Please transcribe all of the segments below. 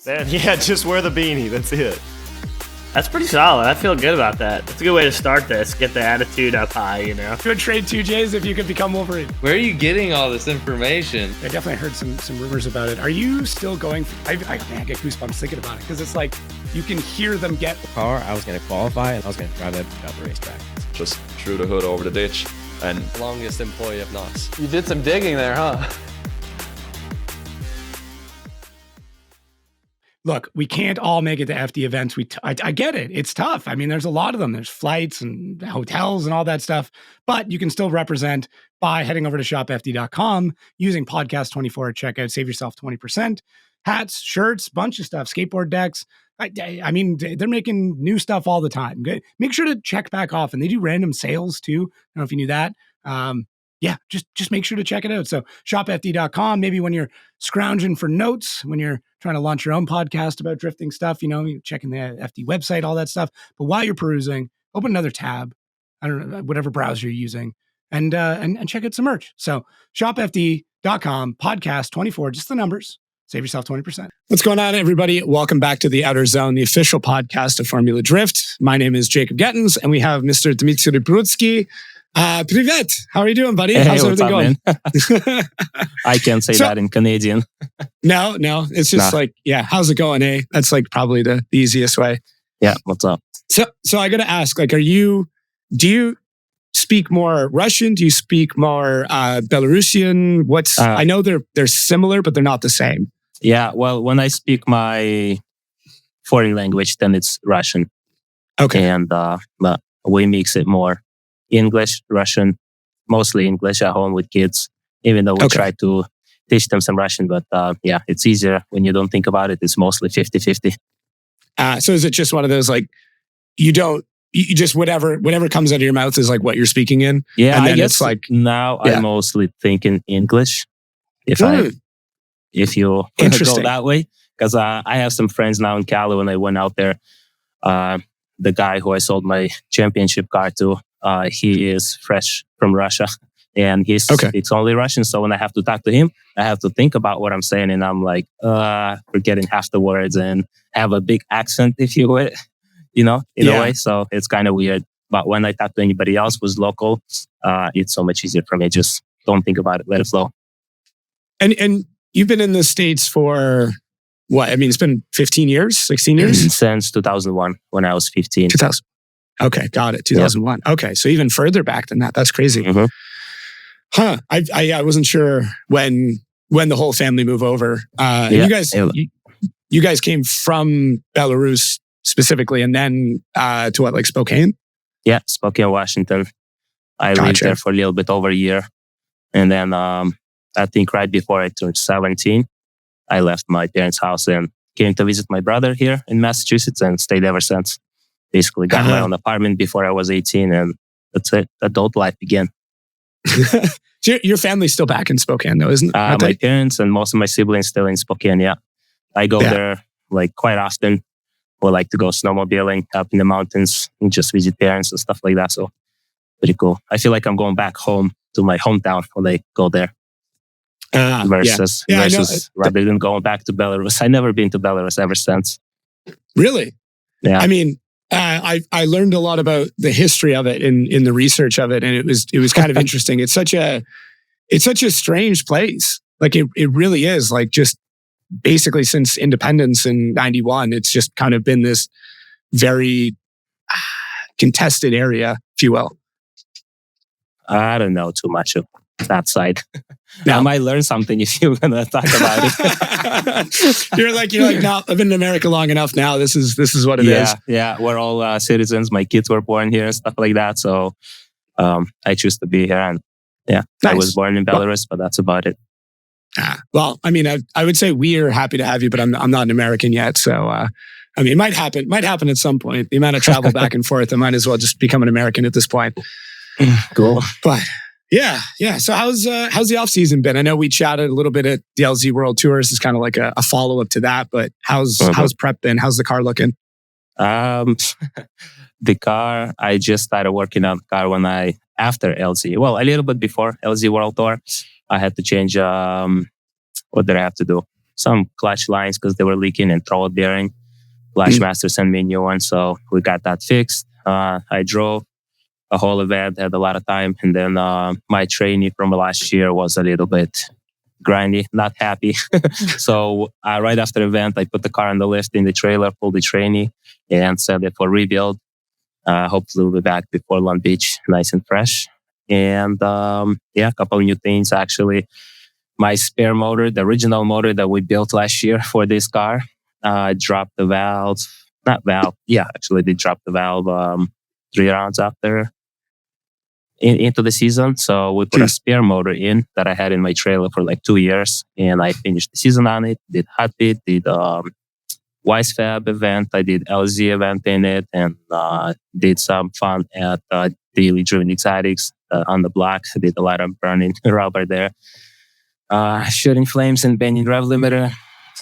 Man, yeah, just wear the beanie. That's it. That's pretty solid. I feel good about that. That's a good way to start this. Get the attitude up high, you know. Good trade 2Js if you could become Wolverine. Where are you getting all this information? I definitely heard some rumors about it. Are you still going? I get goosebumps thinking about it because it's like you can hear them get. The car, I was going to qualify and I was going to drive that out the racetrack. Just threw the hood over the ditch and longest employee of knots. You did some digging there, huh? Look, we can't all make it to FD events. I get it. It's tough. I mean, there's a lot of them. There's flights and hotels and all that stuff. But you can still represent by heading over to shopfd.com, using podcast24 at checkout. Save yourself 20%. Hats, shirts, bunch of stuff, skateboard decks. I mean, they're making new stuff all the time. Good. Make sure to check back off. And they do random sales too. I don't know if you knew that. Yeah, just make sure to check it out. So shopfd.com, maybe when you're scrounging for notes, when you're trying to launch your own podcast about drifting stuff, you know, you're checking the FD website, all that stuff. But while you're perusing, open another tab, I don't know, whatever browser you're using, and check out some merch. So shopfd.com, podcast 24, just the numbers. Save yourself 20%. What's going on, everybody? Welcome back to the Outerzone, the official podcast of Formula Drift. My name is Jacob Gettins, and we have Mr. Dmitriy Brutskiy. Privet, how are you doing, buddy? Hey, how's everything going? I can't say that in Canadian. No, it's just like, yeah, how's it going, eh? That's like probably the easiest way. Yeah, what's up? So I got to ask, like, do you speak more Russian? Do you speak more Belarusian? I know they're similar, but they're not the same. Yeah, well, when I speak my foreign language, then it's Russian. Okay. And but we mix it more. English, Russian, mostly English at home with kids, even though we try to teach them some Russian. But yeah, it's easier when you don't think about it. It's mostly 50-50. So is it just one of those, like, you just whatever comes out of your mouth is like what you're speaking in? Yeah, and then I guess it's like, now I mostly think in English. If you go that way. Because I have some friends now in Cali when I went out there. The guy who I sold my championship car to, he is fresh from Russia and he speaks only Russian. So when I have to talk to him, I have to think about what I'm saying. And I'm like, forgetting half the words and have a big accent, if you will, in a way. So it's kind of weird. But when I talk to anybody else who's local, it's so much easier for me. Just don't think about it. Let it flow. And you've been in the States for what? I mean, it's been 15 years, 16 years? Since 2001, when I was 15. 2000. Okay, got it. 2001. Yep. Okay, so even further back than that. That's crazy. Mm-hmm. Huh. I wasn't sure when the whole family moved over. You guys came from Belarus specifically, and then to what, like Spokane? Yeah, Spokane, Washington. I lived there for a little bit over a year. And then I think right before I turned 17, I left my parents' house and came to visit my brother here in Massachusetts and stayed ever since. Basically got my own apartment before I was 18 and that's it. Adult life began. So your family's still back in Spokane though, isn't it? My parents and most of my siblings still in Spokane, yeah. I go there like quite often. We like to go snowmobiling up in the mountains and just visit parents and stuff like that. So pretty cool. I feel like I'm going back home to my hometown when I go there. Versus rather than going back to Belarus. I've never been to Belarus ever since. Really? Yeah. I mean, I learned a lot about the history of it in the research of it, and it was kind of interesting. It's such a strange place. Like it really is. Like just basically since independence in '91, it's just kind of been this very contested area, if you will. I don't know too much of that side. I might learn something if you're going to talk about it. You're like, no, I've been in America long enough now. This is what it is. Yeah, we're all citizens. My kids were born here and stuff like that. So I choose to be here. And nice. I was born in Belarus, but that's about it. Well, I mean, I would say we are happy to have you, but I'm not an American yet. So, I mean, it might happen at some point. The amount of travel back and forth, I might as well just become an American at this point. Cool. But yeah. So how's the off season been? I know we chatted a little bit at the LZ World Tours. It's kind of like a follow up to that. But how's prep been? How's the car looking? The car, I just started working on the car after LZ. Well, a little bit before LZ World Tour, I had to change. What did I have to do? some clutch lines because they were leaking and throw bearing. Flashmaster sent me a new one, so we got that fixed. I drove a whole event, had a lot of time, and then my trainee from last year was a little bit grindy, not happy. So right after the event, I put the car on the lift in the trailer, pulled the trainee, and sent it for rebuild. Hopefully we'll be back before Long Beach, nice and fresh. And a couple of new things actually. My spare motor, the original motor that we built last year for this car, dropped the valve. Not valve. Yeah, actually they dropped the valve 3 rounds after into the season. So we put a spare motor in that I had in my trailer for like 2 years, and I finished the season on it. Did hot pit, did WiseFab event. I did LZ event in it, and did some fun at Daily Driven Exotics on the block. I did a lot of burning rubber there. Shooting flames and bending rev limiter.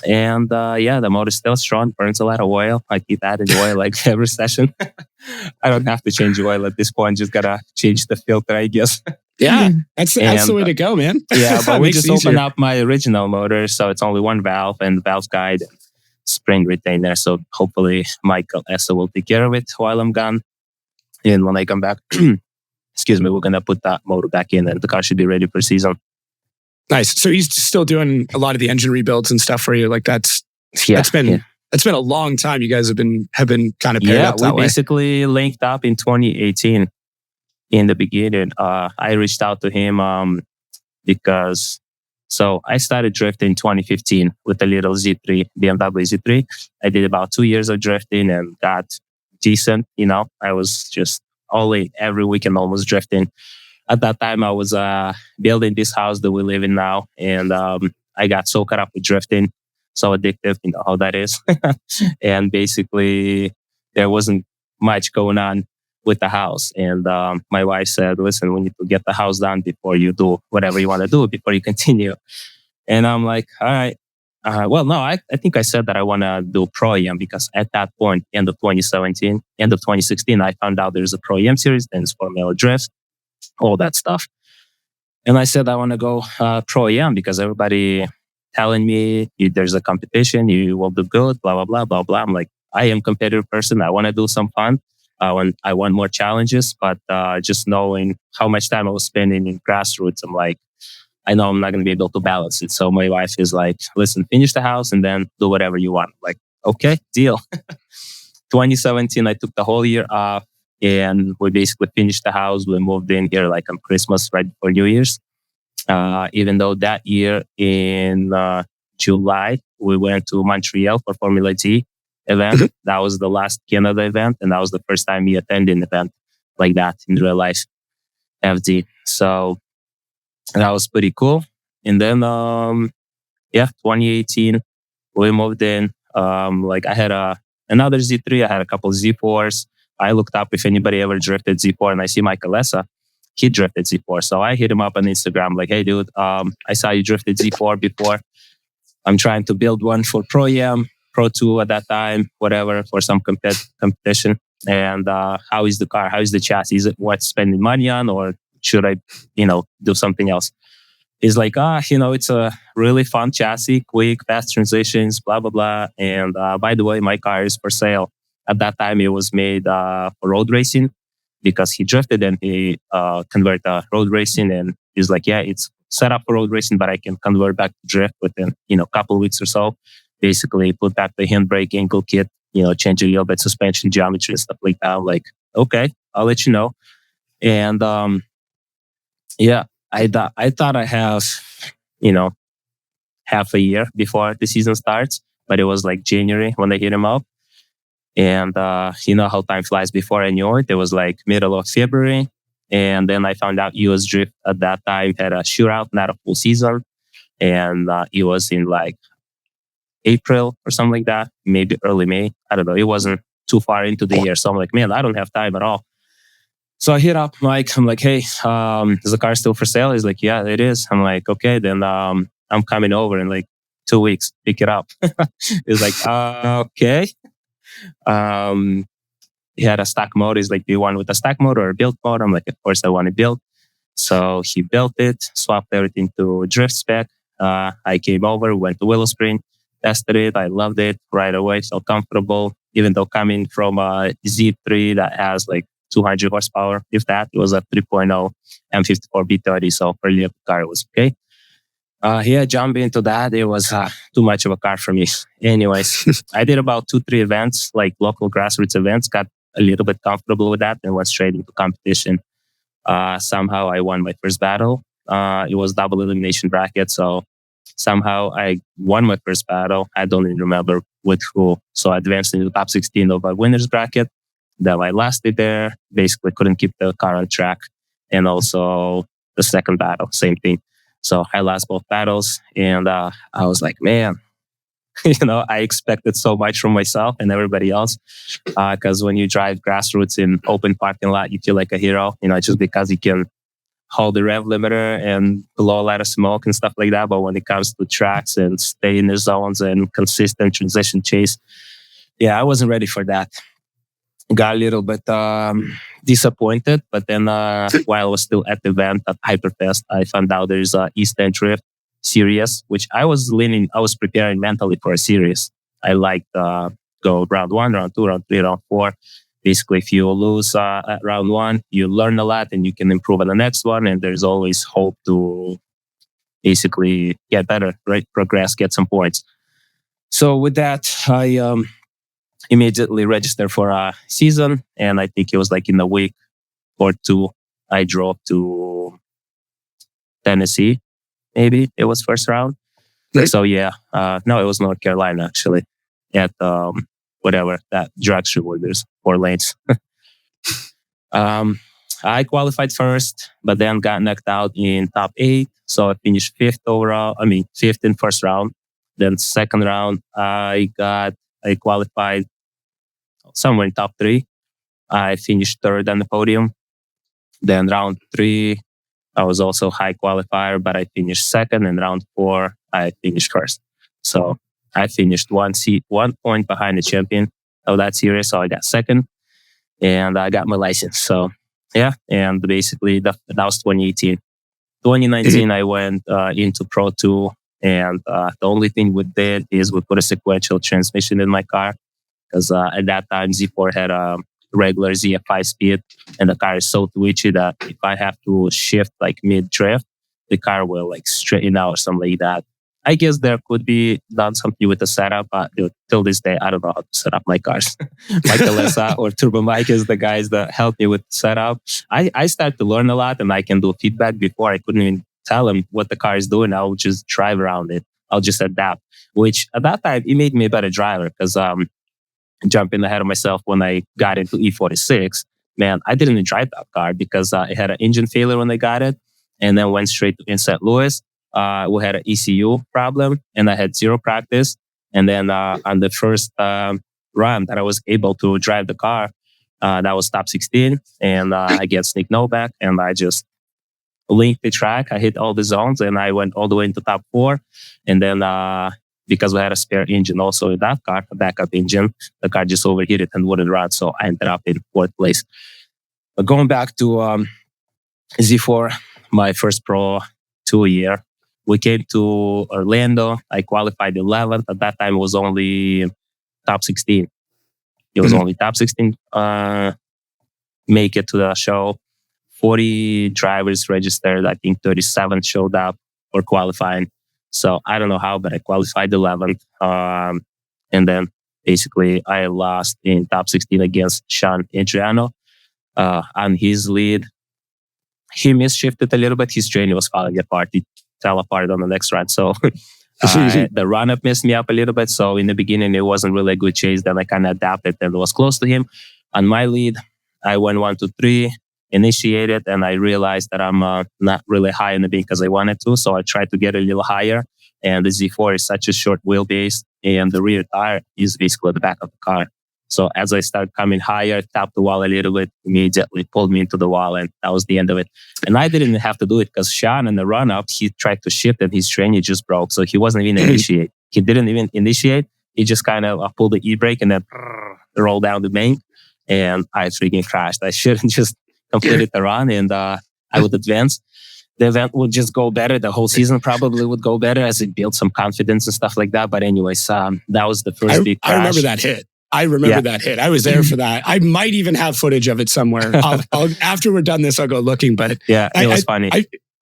And the motor's still strong, burns a lot of oil. I keep adding oil like every session. I don't have to change oil at this point, just gotta change the filter, I guess. Yeah, that's the way to go, man. Yeah, but we just opened up my original motor, so it's only one valve and valve guide and spring retainer. So hopefully Michael Essa will take care of it while I'm gone. And when I come back, excuse me, we're gonna put that motor back in and the car should be ready for season. Nice. So he's still doing a lot of the engine rebuilds and stuff for you. Like that's been a long time. You guys have been kind of paired up that way. We basically linked up in 2018. In the beginning, I reached out to him because I started drifting in 2015 with a little Z3, BMW Z3. I did about 2 years of drifting and got decent. I was just every weekend almost drifting. At that time, I was building this house that we live in now, and I got so caught up with drifting, so addictive, you know how that is. And basically, there wasn't much going on with the house. And my wife said, listen, we need to get the house done before you do whatever you want to do, before you continue. And I'm like, all right. I think I said that I want to do Pro-Am because at that point, end of 2016, I found out there's a Pro-Am series, then it's Formula Drift, all that stuff. And I said, I want to go Pro-Am because everybody telling me there's a competition, you will do good, blah, blah, blah, blah, blah. I'm like, I am a competitive person. I want to do some fun. I want more challenges, but just knowing how much time I was spending in grassroots, I'm like, I know I'm not going to be able to balance it. So my wife is like, listen, finish the house and then do whatever you want. I'm like, okay, deal. 2017, I took the whole year off and we basically finished the house. We moved in here like on Christmas, right before New Year's. Even though that year in July, we went to Montreal for Formula T event. That was the last Canada event. And that was the first time me attending an event like that in real life, FD. So that was pretty cool. And then, 2018, we moved in. I had another Z3. I had a couple of Z4s. I looked up if anybody ever drifted Z4 and I see Michael Essa. He drifted Z4. So I hit him up on Instagram like, hey, dude, I saw you drifted Z4 before. I'm trying to build one for Pro-Am, Pro 2 at that time, whatever, for some competition. And how is the car? How is the chassis? Is it worth spending money on or should I, do something else? He's like, it's a really fun chassis, quick, fast transitions, blah, blah, blah. And by the way, my car is for sale. At that time, it was made for road racing because he drifted and he converted road racing. And he's like, yeah, it's set up for road racing, but I can convert back to drift within, a couple of weeks or so. Basically, put back the handbrake, ankle kit, change a little bit suspension geometry and stuff like that. I'm like, okay, I'll let you know. And I thought I have, half a year before the season starts, but it was like January when I hit him up. And you know how time flies. Before I knew it, it was like middle of February. And then I found out US Drift at that time had a shootout, not a full season. And it was in like April or something like that, maybe early May. I don't know. It wasn't too far into the year. So I'm like, man, I don't have time at all. So I hit up Mike. I'm like, hey, is the car still for sale? He's like, yeah, it is. I'm like, okay, then I'm coming over in like 2 weeks, pick it up. He's like, okay. He had a stock motor. He's like, do you want it with a stock motor or a built motor? I'm like, of course I want it built. So he built it, swapped everything to drift spec. I came over, went to Willow Spring, tested it. I loved it right away. Felt comfortable, even though coming from a Z3 that has like 200 horsepower, if that. It was a 3.0 M54 B30, so for a little car, it was okay. Jumping into that, it was too much of a car for me. Anyways, I did about 2-3 events, like local grassroots events, got a little bit comfortable with that, and went straight into competition. Somehow I won my first battle. It was double elimination bracket, so somehow I won my first battle. I don't even remember with who. So I advanced into the top 16 of a winner's bracket. Then I lasted there, basically couldn't keep the car on track. And also the second battle, same thing. So I lost both battles, and I was like, man, I expected so much from myself and everybody else. Because when you drive grassroots in open parking lot, you feel like a hero, just because you can hold the rev limiter and blow a lot of smoke and stuff like that. But when it comes to tracks and stay in the zones and consistent transition chase, I wasn't ready for that. Got a little bit disappointed, but then while I was still at the event at Hyperfest, I found out there's a East End Drift series, which I was preparing mentally for a series. I like go round 1, round 2, round 3, round 4. Basically, if you lose at round 1, you learn a lot and you can improve on the next one. And there's always hope to basically get better, right? Progress, get some points. So with that, I immediately registered for a season. And I think it was like in a week or two, I drove to Tennessee. Maybe it was first round. Right. So no, it was North Carolina actually at whatever that drugstore where there's 4 lanes. I qualified first, but then got knocked out in top 8. So I finished 5th overall. 5th in first round. Then second round, I qualified somewhere in top 3. I finished 3rd on the podium. Then round 3, I was also high qualifier, but I finished 2nd. And round 4, I finished 1st. So I finished 1 point behind the champion of that series. So I got 2nd and I got my license. So and basically that was 2018. 2019, I went into Pro 2. And the only thing we did is we put a sequential transmission in my car. Because at that time, Z4 had a regular ZF5 speed. And the car is so twitchy that if I have to shift like mid-drift, the car will like straighten out or something like that. I guess there could be done something with the setup, but till this day, I don't know how to set up my cars. Michael Essa or Turbo Mike is the guys that help me with setup. I started to learn a lot, and I can do feedback. Before I couldn't even tell him what the car is doing. I'll just drive around it. I'll just adapt, which at that time, it made me a better driver because jumping ahead of myself when I got into E46, man, I didn't even drive that car because it had an engine failure when I got it, and then went straight in St. Louis. We had an ECU problem, and I had 0 practice. And then on the first run that I was able to drive the car, that was top 16, and I get sneak no back, and I just linked the track. I hit all the zones, and I went all the way into top 4. And then because we had a spare engine also in that car, a backup engine, the car just overheated and wouldn't run. So I ended up in 4th place. But going back to Z4, my first Pro 2 year, we came to Orlando. I qualified 11th. At that time, it was only top 16. It was only top 16 make it to the show. 40 drivers registered. I think 37 showed up for qualifying. So I don't know how, but I qualified 11th. And then basically I lost in top 16 against Sean Adriano on his lead. He misshifted a little bit. His training was falling apart. It fell apart on the next run. So the run-up messed me up a little bit. So in the beginning, it wasn't really a good chase. Then I kind of adapted and was close to him. On my lead, I went 1, 2, 3, initiated, and I realized that I'm not really high in the beam because I wanted to. So I tried to get a little higher. And the Z4 is such a short wheelbase, and the rear tire is basically the back of the car. So as I started coming higher, tapped the wall a little bit, immediately pulled me into the wall, and that was the end of it. And I didn't have to do it because Sean in the run-up, he tried to shift and his train just broke. So he wasn't even initiate. He didn't even initiate. He just kind of pulled the e-brake and then rolled down the main. And I freaking crashed. I should have just completed the run and I would advance. the event would just go better. The whole season probably would go better as it built some confidence and stuff like that. But anyways, that was the first big crash. I remember that hit. That hit. I was there for that. I might even have footage of it somewhere. After we're done this, I'll go looking. But yeah, it was funny.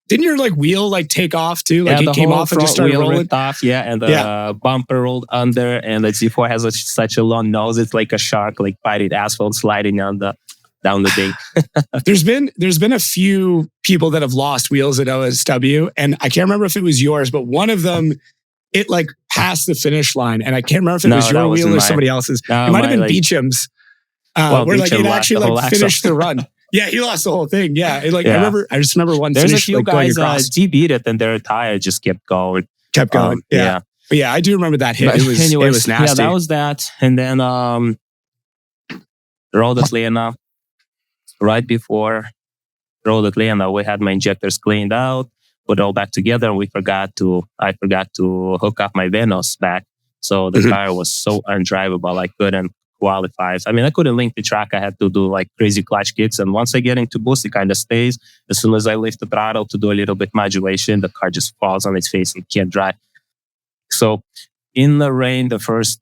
Didn't your wheel take off too? Like it came off and just started rolling? Ripped off, and the bumper rolled under, and the Z4 has such a long nose. It's like a shark, like biting asphalt, sliding down the thing. There's been a few people that have lost wheels at OSW, and I can't remember if it was yours, but one of them, it passed the finish line, and I can't remember if it was your wheel or somebody else's. It might have been Beecham's, where Beecham it actually finished the run. Yeah, he lost the whole thing. Yeah, I just remember one. There's finish, a few guys beat it, and their tire just kept going. But yeah, I do remember that hit. It was nasty. Yeah, that was that, and then Road Atlanta. Right before Road Atlanta, we had my injectors cleaned out, put it all back together, and I forgot to hook up my Venos back. So the car was so undrivable, I couldn't qualify. I mean, I couldn't link the track. I had to do crazy clutch kicks. And once I get into boost, it kind of stays. As soon as I lift the throttle to do a little bit modulation, the car just falls on its face and can't drive. So in the rain, the first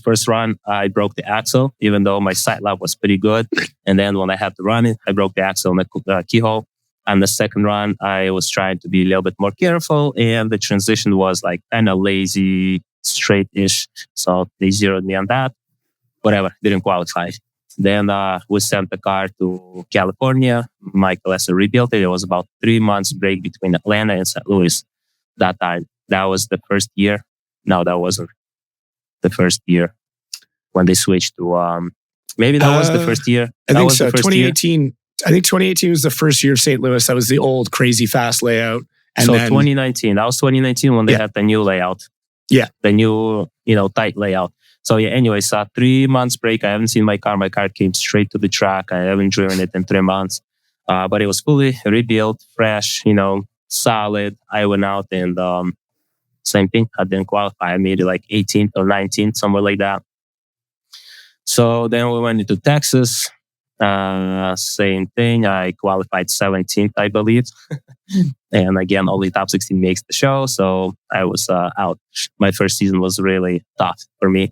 first run, I broke the axle, even though my side lap was pretty good. And then when I had to run it, I broke the axle in the keyhole. And the second run, I was trying to be a little bit more careful, and the transition was kind of lazy, straight-ish. So they zeroed me on that. Whatever, didn't qualify. Then we sent the car to California. Michael Esser rebuilt it. It was about 3 months break between Atlanta and St. Louis that time. That was the first year. No, that wasn't the first year when they switched to... maybe that was the first year. I think so. 2018. I think 2018 was the first year of St. Louis. That was the old crazy fast layout. And so then, 2019. That was 2019 when they had the new layout. Yeah. The new, tight layout. So yeah, anyways, 3 months break. I haven't seen my car. My car came straight to the track. I haven't driven it in 3 months. But it was fully rebuilt, fresh, solid. I went out and same thing. I didn't qualify. I made it 18th or 19th, somewhere like that. So then we went into Texas. Same thing. I qualified 17th, I believe. And again, only top 16 makes the show. So I was out. My first season was really tough for me.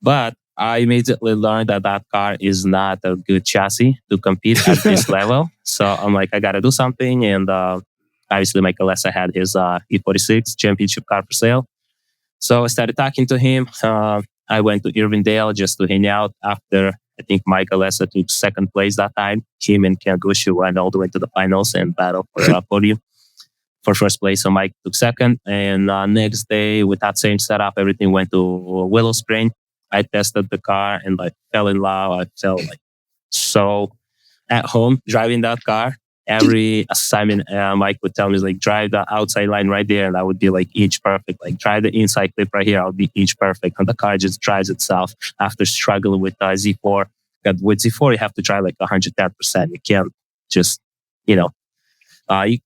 But I immediately learned that car is not a good chassis to compete at this level. So I'm I got to do something. And obviously, Michael Esser had his E46 championship car for sale. So I started talking to him. I went to Irvingdale just to hang out after... I think Michael Esser took second place that time. Him and Ken Gushu went all the way to the finals and battled for a podium for first place. So Mike took second. And next day, with that same setup, everything went to Willow Spring. I tested the car and fell in love. I felt so at home driving that car. Every assignment, Mike would tell me, drive the outside line right there. And that would be inch perfect. Drive the inside clip right here. I'll be inch perfect. And the car just drives itself after struggling with Z4. With Z4, you have to drive 110%. You can't just,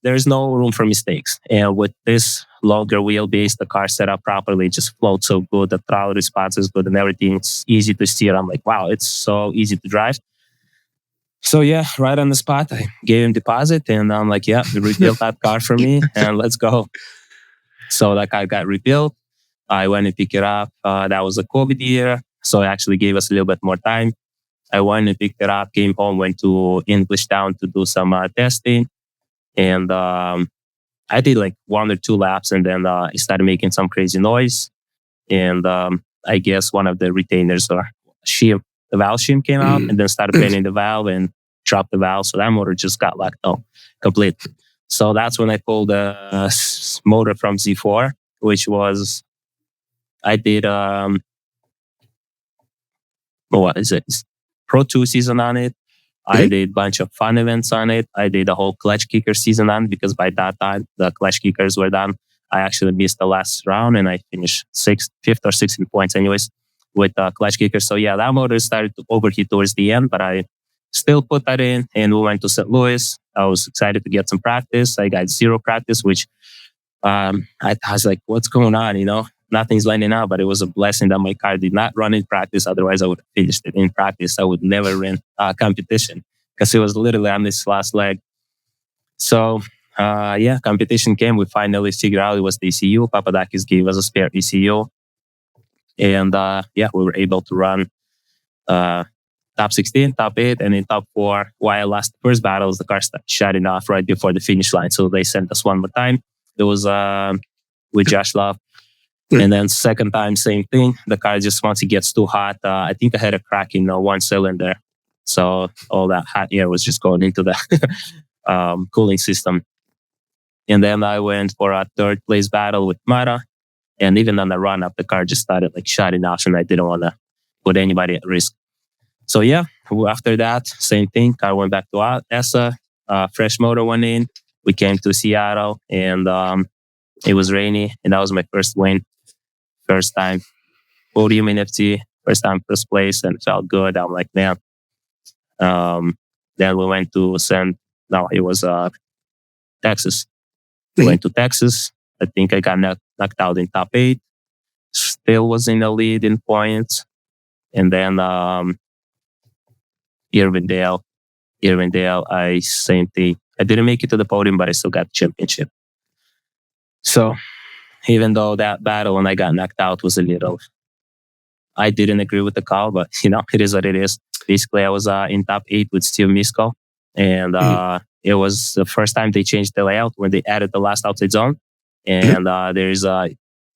there's no room for mistakes. And with this longer wheelbase, the car set up properly, it just floats so good. The throttle response is good and everything. It's easy to steer. I'm wow, it's so easy to drive. So yeah, right on the spot, I gave him deposit and I'm yeah, rebuilt that car for me and let's go. So that car got rebuilt. I went and picked it up. That was a COVID year. So it actually gave us a little bit more time. I went and picked it up, came home, went to English Town to do some testing. And I did 1 or 2 laps and then it started making some crazy noise. And I guess one of the retainers or shim, the valve shim came out and then started bending the valve and dropped the valve. So that motor just got locked out completely. So that's when I pulled the motor from Z4, which was, I did, what is it? Pro 2 season on it. I did a bunch of fun events on it. I did a whole clutch kicker season on it because by that time, the clutch kickers were done. I actually missed the last round and I finished 5th or 6th in points anyways with clutch kickers. So yeah, that motor started to overheat towards the end, but I still put that in and we went to St. Louis. I was excited to get some practice. I got 0 practice, which I was what's going on? Nothing's lining up, but it was a blessing that my car did not run in practice. Otherwise, I would have finished it in practice. I would never run competition because it was literally on this last leg. So, competition came. We finally figured out it was the ECU. Papadakis gave us a spare ECU. And we were able to run top 16, top 8, and in top 4. While I lost the first battles, the car started shutting off right before the finish line. So they sent us one more time. It was with Josh Love. And then second time, same thing. The car just, once it gets too hot, I think I had a crack in one cylinder. So all that hot air was just going into the cooling system. And then I went for a third place battle with Mara. And even on the run up, the car just started like shutting off, and I didn't want to put anybody at risk. So after that, same thing. Car went back to ESA. Fresh motor went in. We came to Seattle, and it was rainy, and that was my first win. First time podium in FT. First time first place, and it felt good. I'm like, man. Then we went to Texas. We went to Texas. I think I got knocked out in top 8. Still was in the lead in points. And then Irvindale, same thing. I didn't make it to the podium, but I still got the championship. So even though that battle when I got knocked out was a little, I didn't agree with the call, but it is what it is. Basically, I was in top 8 with Steve Misko. And it was the first time they changed the layout when they added the last outside zone. And there's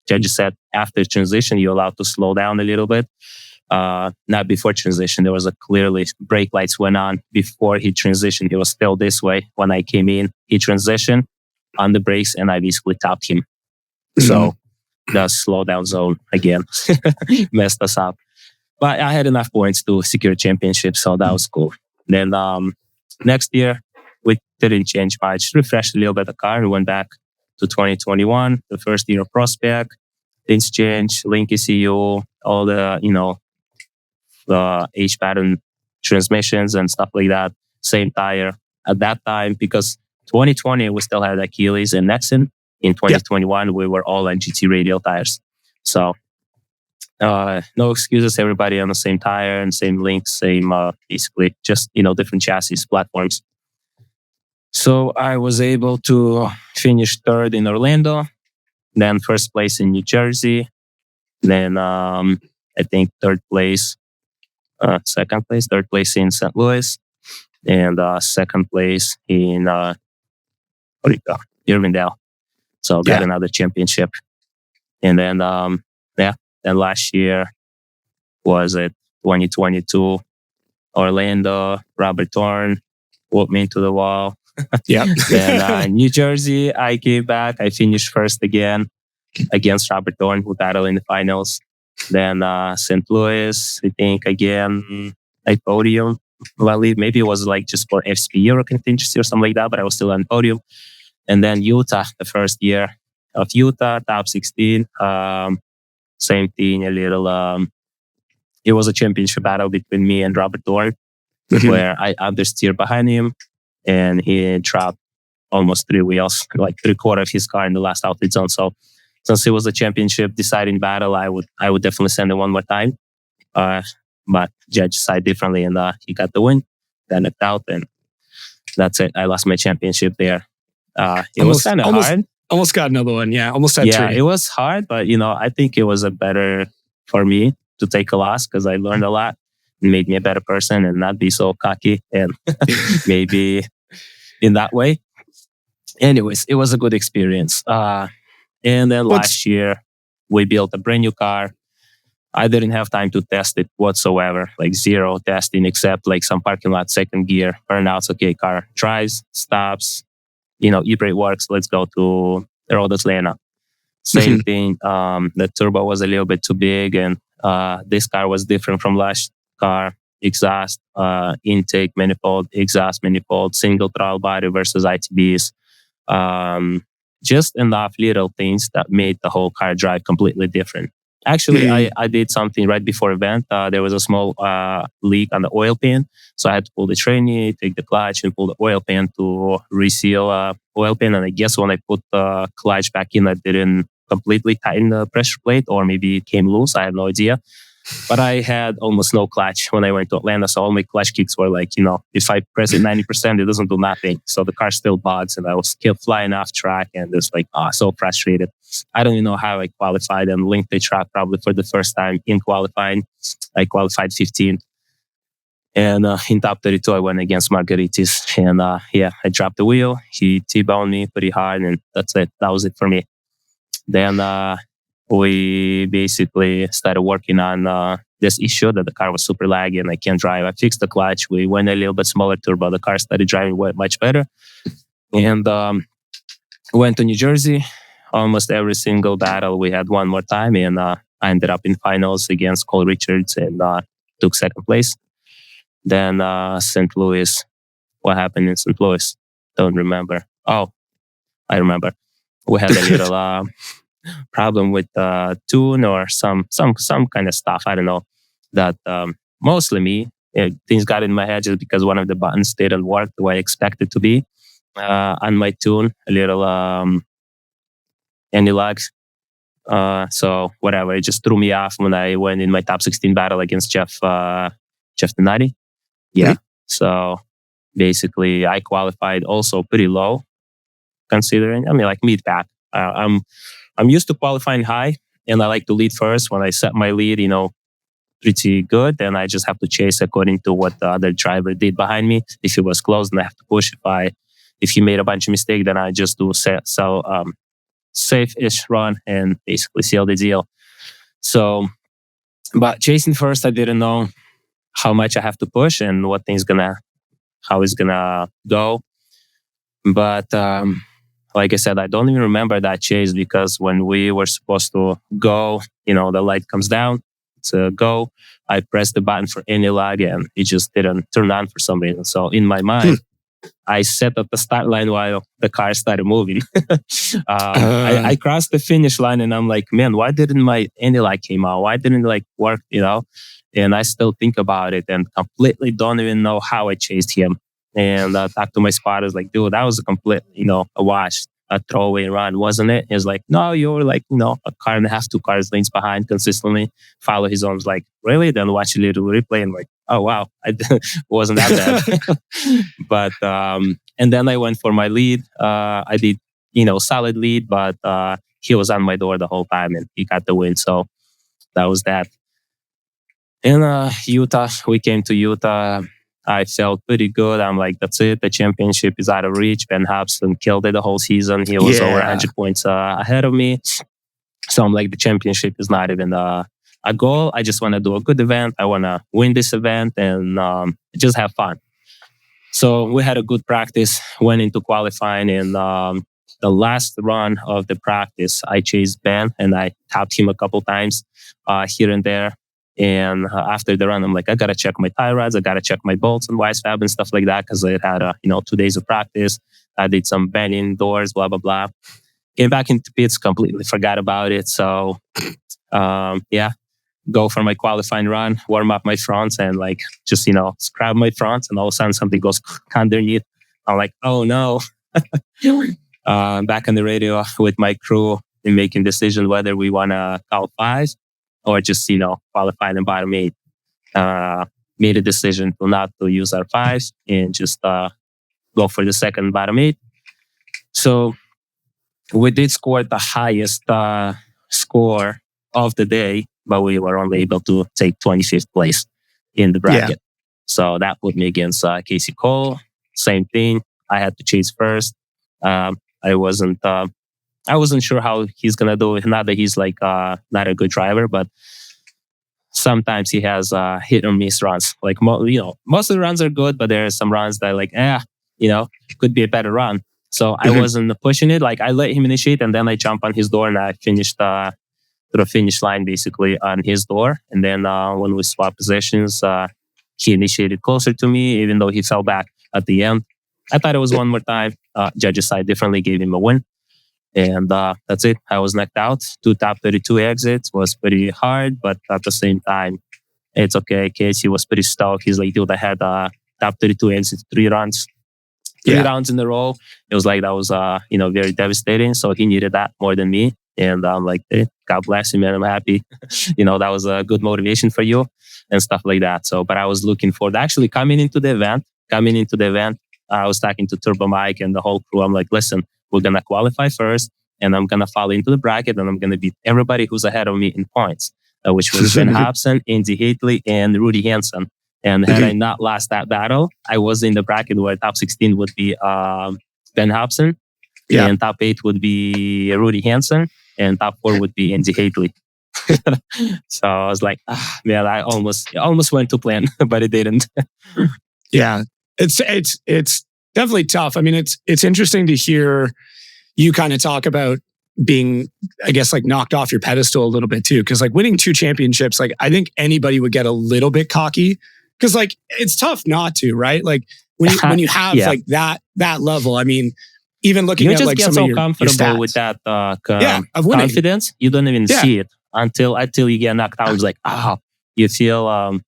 judges said after transition, you're allowed to slow down a little bit. Not before transition. There was clearly brake lights went on before he transitioned. He was still this way. When I came in, he transitioned on the brakes and I basically topped him. So the slow down zone again messed us up. But I had enough points to secure a championship, so that was cool. Then next year, we didn't change much. Refreshed a little bit the car. We went back to 2021, the first year of Prospect. Things changed, Link ECU, all the, the H-pattern transmissions and stuff like that. Same tire. At that time, because 2020, we still had Achilles and Nexon. In 2021, we were all on GT radial tires. So, no excuses, everybody on the same tire and same link, same, basically, just, different chassis, platforms. So I was able to finish third in Orlando, then first place in New Jersey, then I think third place in St. Louis, and second place in Irvindale. So got another championship. And then then last year was it 2022, Orlando, Robert Thorne walked me into the wall. Then New Jersey, I came back. I finished first again against Robert Thorne, who battled in the finals. Then St. Louis, I think again, I podium. Well, maybe it was like just for FSP Euro contingency or something like that, but I was still on podium. And then Utah, the first year of Utah, top 16. Same thing, a little. It was a championship battle between me and Robert Thorne, where I understeered behind him. And he dropped almost 3 wheels, like 3/4 of his car in the last outside zone. So since it was a championship deciding battle, I would definitely send it one more time. But judge decided differently, and he got the win, got knocked out, and that's it. I lost my championship there. It was kind of hard. Almost got another one. Yeah, almost had 3. It was hard, but I think it was better for me to take a loss because I learned a lot. It made me a better person and not be so cocky and maybe in that way. Anyways, it was a good experience. And then last year, we built a brand new car. I didn't have time to test it whatsoever, like zero testing, except like some parking lot second gear burnouts. Okay, car drives, stops, e-brake works. Let's go to Road Atlanta. Same thing. The turbo was a little bit too big, and this car was different from last car. Exhaust, intake manifold, exhaust manifold, single throttle body versus ITBs. Just enough little things that made the whole car drive completely different. Actually, I did something right before event. There was a small leak on the oil pan. So I had to pull the trainee, take the clutch, and pull the oil pan to reseal oil pan. And I guess when I put the clutch back in, I didn't completely tighten the pressure plate, or maybe it came loose. I have no idea. But I had almost no clutch when I went to Atlanta. So all my clutch kicks were like, if I press it 90%, it doesn't do nothing. So the car still bogs and I was kept flying off track and it's like, so frustrated. I don't even know how I qualified and linked the track probably for the first time in qualifying. I qualified 15th. And in top 32, I went against Margaritis. And I dropped the wheel. He T-boned me pretty hard and that's it. That was it for me. Then we basically started working on this issue that the car was super laggy and I can't drive. I fixed the clutch. We went a little bit smaller turbo. The car started driving much better. And went to New Jersey. Almost every single battle we had one more time. And I ended up in finals against Cole Richards and took second place. Then St. Louis. What happened in St. Louis? Don't remember. Oh, I remember. We had a little problem with tune or some kind of stuff. I don't know. That mostly me. Things got in my head just because one of the buttons didn't work the way I expected to be on my tune. A little anti-lags. So whatever. It just threw me off when I went in my top 16 battle against Jeff Donati. Yeah. Mm-hmm. So basically, I qualified also pretty low, considering. I mean, like mid pack. I'm used to qualifying high, and I like to lead first. When I set my lead, pretty good, then I just have to chase according to what the other driver did behind me. If it was close, then I have to push. If he made a bunch of mistakes, then I just do safe-ish run and basically seal the deal. So, but chasing first, I didn't know how much I have to push and how it's gonna go. But like I said, I don't even remember that chase because when we were supposed to go, the light comes down to go. I pressed the button for any lag and it just didn't turn on for some reason. So in my mind, I set up the start line while the car started moving. I crossed the finish line and I'm like, man, why didn't my any lag came out? Why didn't it work? And I still think about it and completely don't even know how I chased him. And I talked to my spotters like, dude, that was a complete, a wash, a throwaway run, wasn't it? He was like, no, you were like, a car and a half, 2 cars lanes behind consistently. Follow his own. Like, really? Then watch a little replay and like, oh, wow, wasn't that bad. But, and then I went for my lead. I did, solid lead, but he was on my door the whole time and he got the win. So that was that. In Utah, we came to Utah. I felt pretty good. I'm like, that's it. The championship is out of reach. Ben Hobson killed it the whole season. He was over 100 points ahead of me. So I'm like, the championship is not even a goal. I just want to do a good event. I want to win this event and just have fun. So we had a good practice, went into qualifying. And the last run of the practice, I chased Ben and I tapped him a couple times here and there. And after the run, I'm like, I got to check my tie rods. I got to check my bolts and Wisefab and stuff like that because I had, 2 days of practice. I did some bending doors, blah, blah, blah. Came back into pits, completely forgot about it. So, go for my qualifying run, warm up my fronts and just, scrub my fronts. And all of a sudden something goes underneath. I'm like, oh no. Back on the radio with my crew and making decision whether we want to call 5. Or just, qualify in bottom 8. Made a decision not to use our 5s and just go for the second bottom 8. So we did score the highest score of the day, but we were only able to take 25th place in the bracket. Yeah. So that put me against Casey Cole. Same thing. I had to chase first. I wasn't sure how he's going to do it. Not that he's not a good driver, but sometimes he has hit or miss runs. Most of the runs are good, but there are some runs that could be a better run. So I wasn't pushing it. I let him initiate and then I jump on his door and I finished to the finish line basically on his door. And then when we swapped positions, he initiated closer to me, even though he fell back at the end. I thought it was one more time. Judges side differently, gave him a win. And that's it. I was knocked out. 2 top 32 exits was pretty hard, but at the same time, it's okay. Casey was pretty stoked. He's like, dude, I had top 32 exits, 3 rounds. 3 rounds in a row. It was that was, very devastating. So he needed that more than me. And I'm like, hey, God bless you, man. I'm happy. That was a good motivation for you and stuff like that. So, but I was looking for actually coming into the event, I was talking to Turbo Mike and the whole crew. I'm like, listen, we're going to qualify first and I'm going to fall into the bracket and I'm going to beat everybody who's ahead of me in points, which was Ben Hobson, Andy Hitley, and Rudy Hansen. And had I not lost that battle, I was in the bracket where top 16 would be Ben Hobson, and top 8 would be Rudy Hansen, and top 4 would be Andy Hitley. So I was like, man, I almost went to plan, but it didn't. Yeah, it's definitely tough. I mean, it's interesting to hear you kind of talk about being, I guess, like knocked off your pedestal a little bit too, because like winning 2 championships, like I think anybody would get a little bit cocky, because like it's tough not to, right? Like when you have like that level, I mean, even looking at like some of your comfortable stats. with that of winning. confidence, you don't even see it until you get knocked out. It's like, you feel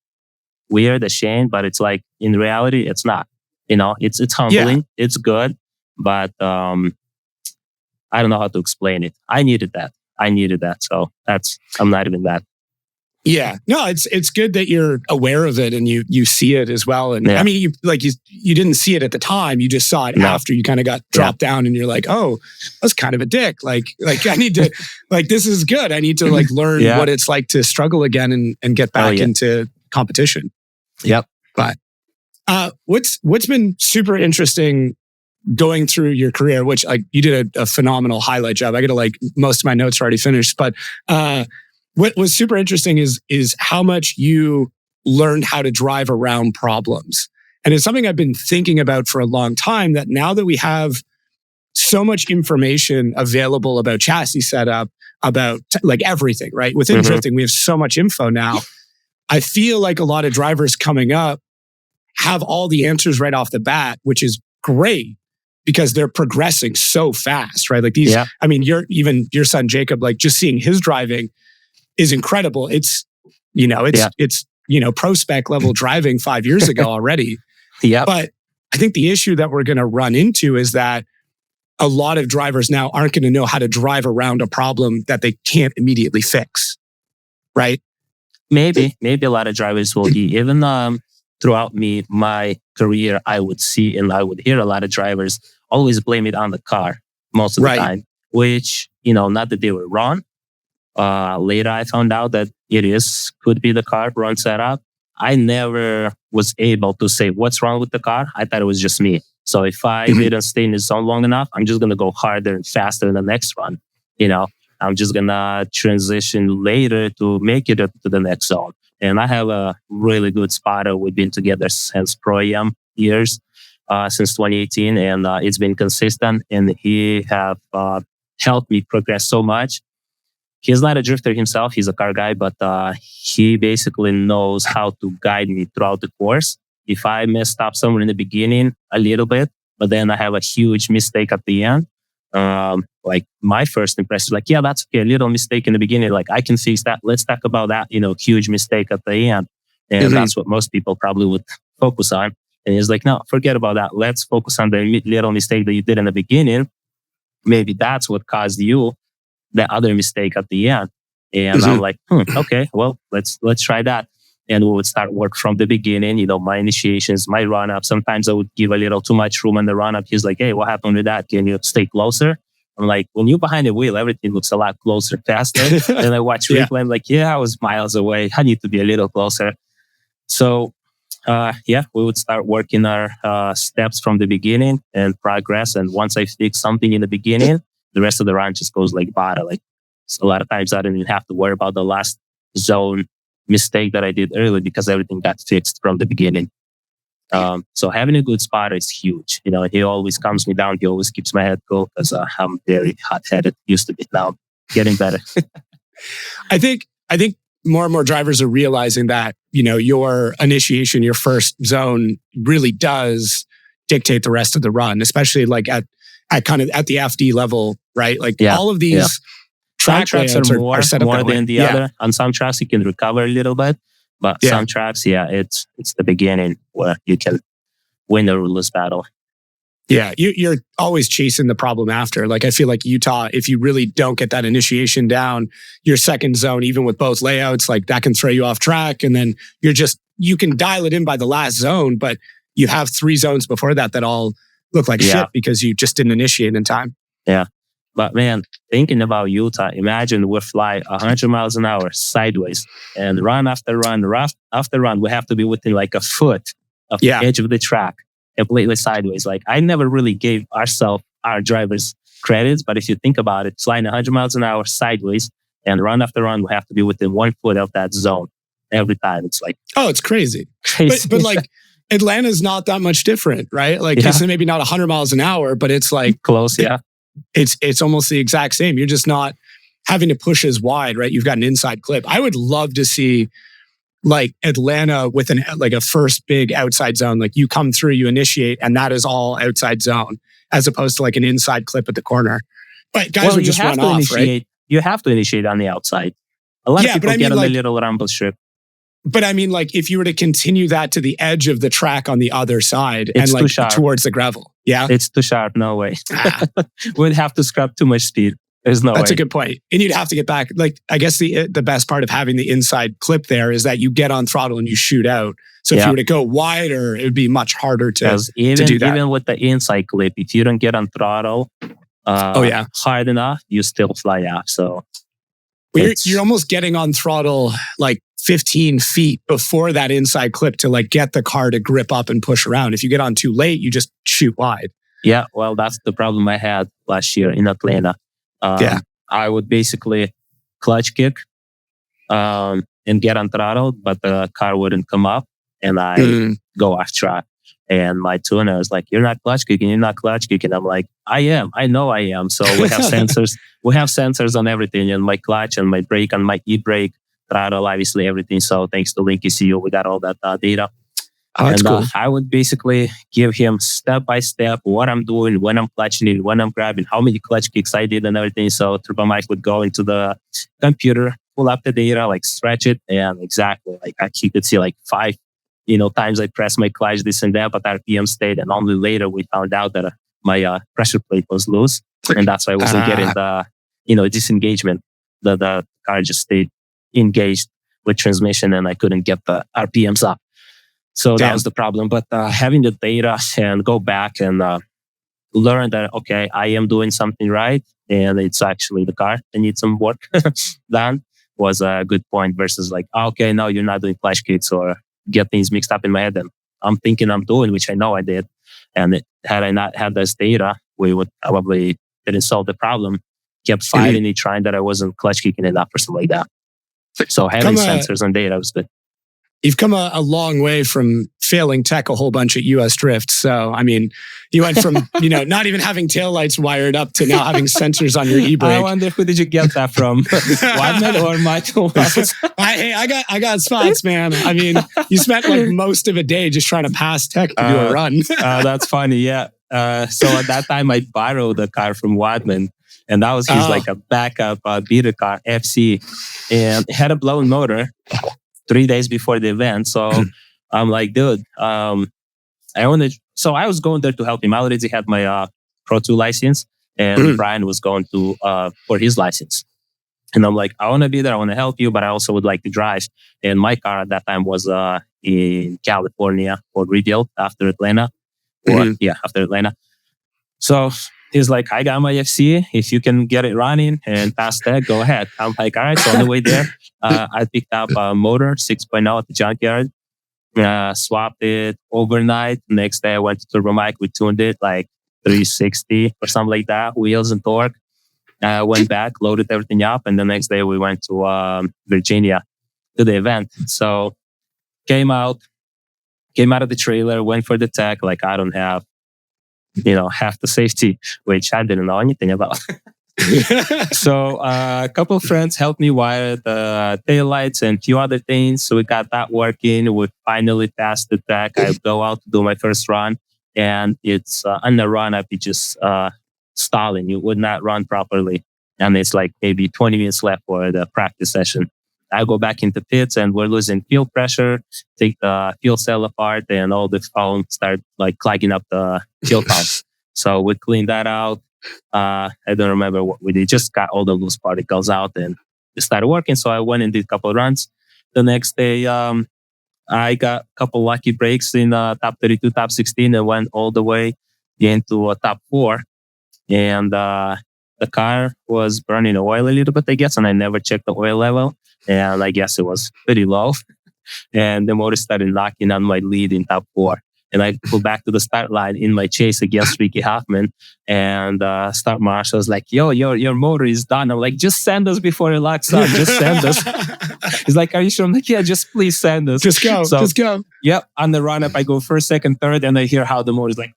weird, ashamed, but it's like in reality, it's not. It's humbling, it's good, but I don't know how to explain it. I needed that, so I'm not even that. Yeah, no, it's good that you're aware of it and you see it as well. And I mean, you didn't see it at the time; you just saw it after you kind of got dropped down, and you're like, oh, that's kind of a dick. Like I need to, like, this is good. I need to like learn what it's like to struggle again and get back into competition. Yep. But what's been super interesting going through your career, which like you did a phenomenal highlight job. I got to like most of my notes are already finished, but what was super interesting is how much you learned how to drive around problems. And it's something I've been thinking about for a long time, that now that we have so much information available about chassis setup, about like everything, right? Within drifting, we have so much info now. I feel like a lot of drivers coming up have all the answers right off the bat, which is great because they're progressing so fast, right? Like these, I mean, your son, Jacob, like just seeing his driving is incredible. It's pro spec level driving 5 years ago already. But I think the issue that we're going to run into is that a lot of drivers now aren't going to know how to drive around a problem that they can't immediately fix. Right? Maybe a lot of drivers will be, even throughout my career, I would see and I would hear a lot of drivers always blame it on the car most of the time, which, not that they were wrong. Later, I found out that could be the car wrong setup. I never was able to say what's wrong with the car. I thought it was just me. So if I didn't stay in the zone long enough, I'm just going to go harder and faster in the next run. I'm just going to transition later to make it up to the next zone. And I have a really good spotter. We've been together since Pro-Am years, since 2018. And it's been consistent. And he have helped me progress so much. He's not a drifter himself. He's a car guy, but he basically knows how to guide me throughout the course. If I messed up somewhere in the beginning a little bit, but then I have a huge mistake at the end, like my first impression, like, yeah, that's okay. A little mistake in the beginning. Like I can fix that. Let's talk about that, huge mistake at the end. And that's what most people probably would focus on. And he's like, no, forget about that. Let's focus on the little mistake that you did in the beginning. Maybe that's what caused you the other mistake at the end. And I'm like, okay, well, let's try that. And we would start work from the beginning, my initiations, my run up. Sometimes I would give a little too much room in the run up. He's like, hey, what happened with that? Can you stay closer? I'm like, when you're behind the wheel, everything looks a lot closer, faster. And I watch replay. I'm like, I was miles away. I need to be a little closer. So, we would start working our steps from the beginning and progress. And once I fix something in the beginning, the rest of the run just goes like butter. Like a lot of times I don't even have to worry about the last zone mistake that I did earlier because everything got fixed from the beginning. So having a good spotter is huge. He always calms me down. He always keeps my head cool because I'm very hot-headed. Used to be, now getting better. I think more and more drivers are realizing that, your initiation, your first zone really does dictate the rest of the run, especially like at kind of at the FD level, right? Like all of these track tracks are set up more that than the other. On some tracks, you can recover a little bit, but some tracks, it's the beginning where you can win the ruthless battle. Yeah, you're always chasing the problem after. Like, I feel like Utah, if you really don't get that initiation down, your second zone, even with both layouts, like that can throw you off track. And then you can dial it in by the last zone, but you have 3 zones before that all look like shit because you just didn't initiate in time. Yeah. But man, thinking about Utah, imagine we fly 100 miles an hour sideways and run after run, after run, we have to be within like a foot of the edge of the track, completely sideways. Like, I never really gave our drivers credits, but if you think about it, flying 100 miles an hour sideways and run after run, we have to be within 1 foot of that zone every time. It's like, oh, it's crazy. But like, Atlanta's not that much different, right? Like, it's maybe not 100 miles an hour, but it's like close. Yeah. It's almost the exact same. You're just not having to push as wide, right? You've got an inside clip. I would love to see like Atlanta with a first big outside zone. Like, you come through, you initiate, and that is all outside zone, as opposed to like an inside clip at the corner. But guys would just run off, right? You have to initiate on the outside. A lot of people get on the little rumble strip. But I mean, like, if you were to continue that to the edge of the track on the other side and like towards the gravel. Yeah. It's too sharp. No way. We'd have to scrap too much speed. There's no way. That's a good point. And you'd have to get back. Like, I guess the best part of having the inside clip there is that you get on throttle and you shoot out. So if you were to go wider, it would be much harder to do that. Even with the inside clip, if you don't get on throttle hard enough, you still fly out. So you're almost getting on throttle like 15 feet before that inside clip to like get the car to grip up and push around. If you get on too late, you just shoot wide. Yeah, well, that's the problem I had last year in Atlanta. I would basically clutch kick and get on throttle, but the car wouldn't come up and I go off track. And my tuner is like, you're not clutch kicking. I'm like, I am. I know I am. So we have sensors. We have sensors on everything, and my clutch and my brake and my e-brake, throttle, obviously everything. So thanks to Link ECU, we got all that data. Oh, that's cool. I would basically give him step by step what I'm doing, when I'm clutching it, when I'm grabbing, how many clutch kicks I did and everything. So Turbo Mike would go into the computer, pull up the data, like stretch it, and exactly like he could see like 5 times I pressed my clutch, this and that, but RPM stayed. And only later we found out that my pressure plate was loose, and that's why I wasn't getting the disengagement. The car just stayed engaged with transmission, and I couldn't get the RPMs up. So that was the problem. But having the data and go back and learn that, okay, I am doing something right, and it's actually the car that needs some work done, was a good point versus like, okay, no, you're not doing flash kicks, or get things mixed up in my head. And I'm thinking I'm doing, which I know I did. And had I not had this data, we would probably didn't solve the problem. Kept fighting it, trying that I wasn't clutch kicking enough or something like that. So having sensors and data was good. You've come a long way from failing tech a whole bunch at US Drift. So, I mean, you went from, not even having taillights wired up to now having sensors on your e-brake. I wonder, who did you get that from? Weidman or Michael? I got spots, man. I mean, you spent like most of a day just trying to pass tech to do a run. That's funny, yeah. So at that time, I borrowed a car from Weidman. And that was his like a backup beater car, FC. And it had a blown motor 3 days before the event. So I'm like, dude, so I was going there to help him. I already had my Pro 2 license, and Brian was going to for his license. And I'm like, I want to be there. I want to help you, but I also would like to drive. And my car at that time was in California for rebuild after Atlanta. After Atlanta. So he's like, I got my FC. If you can get it running and pass that, go ahead. I'm like, all right. So on the way there, I picked up a motor 6.0 at the junkyard, swapped it overnight. Next day, I went to Turbo Mike. We tuned it like 360 or something like that, wheels and torque. Went back, loaded everything up. And the next day, we went to Virginia to the event. So came out of the trailer, went for the tech. Like, I don't have half the safety, which I didn't know anything about. So a couple of friends helped me wire the taillights and a few other things. So we got that working. We finally passed the tech. I go out to do my first run, and it's on the run up, it's just stalling. You would not run properly. And it's like maybe 20 minutes left for the practice session. I go back into pits, and we're losing fuel pressure, take the fuel cell apart, and all the foam start like clogging up the fuel pump. So we cleaned that out. I don't remember what we did. Just got all the loose particles out and it started working. So I went and did a couple of runs. The next day, I got a couple lucky breaks in top 32, top 16, and went all the way into top 4. And the car was burning oil a little bit, I guess, and I never checked the oil level. And I guess it was pretty low. And the motor started knocking on my lead in top 4. And I pulled back to the start line in my chase against Ricky Hoffman. And start marshal was like, yo, your motor is done. I'm like, just send us before it locks up. Just send us. He's like, are you sure? I'm like, yeah, just please send us. Just go. Yep. On the run up, I go first, second, third, and I hear how the motor is like,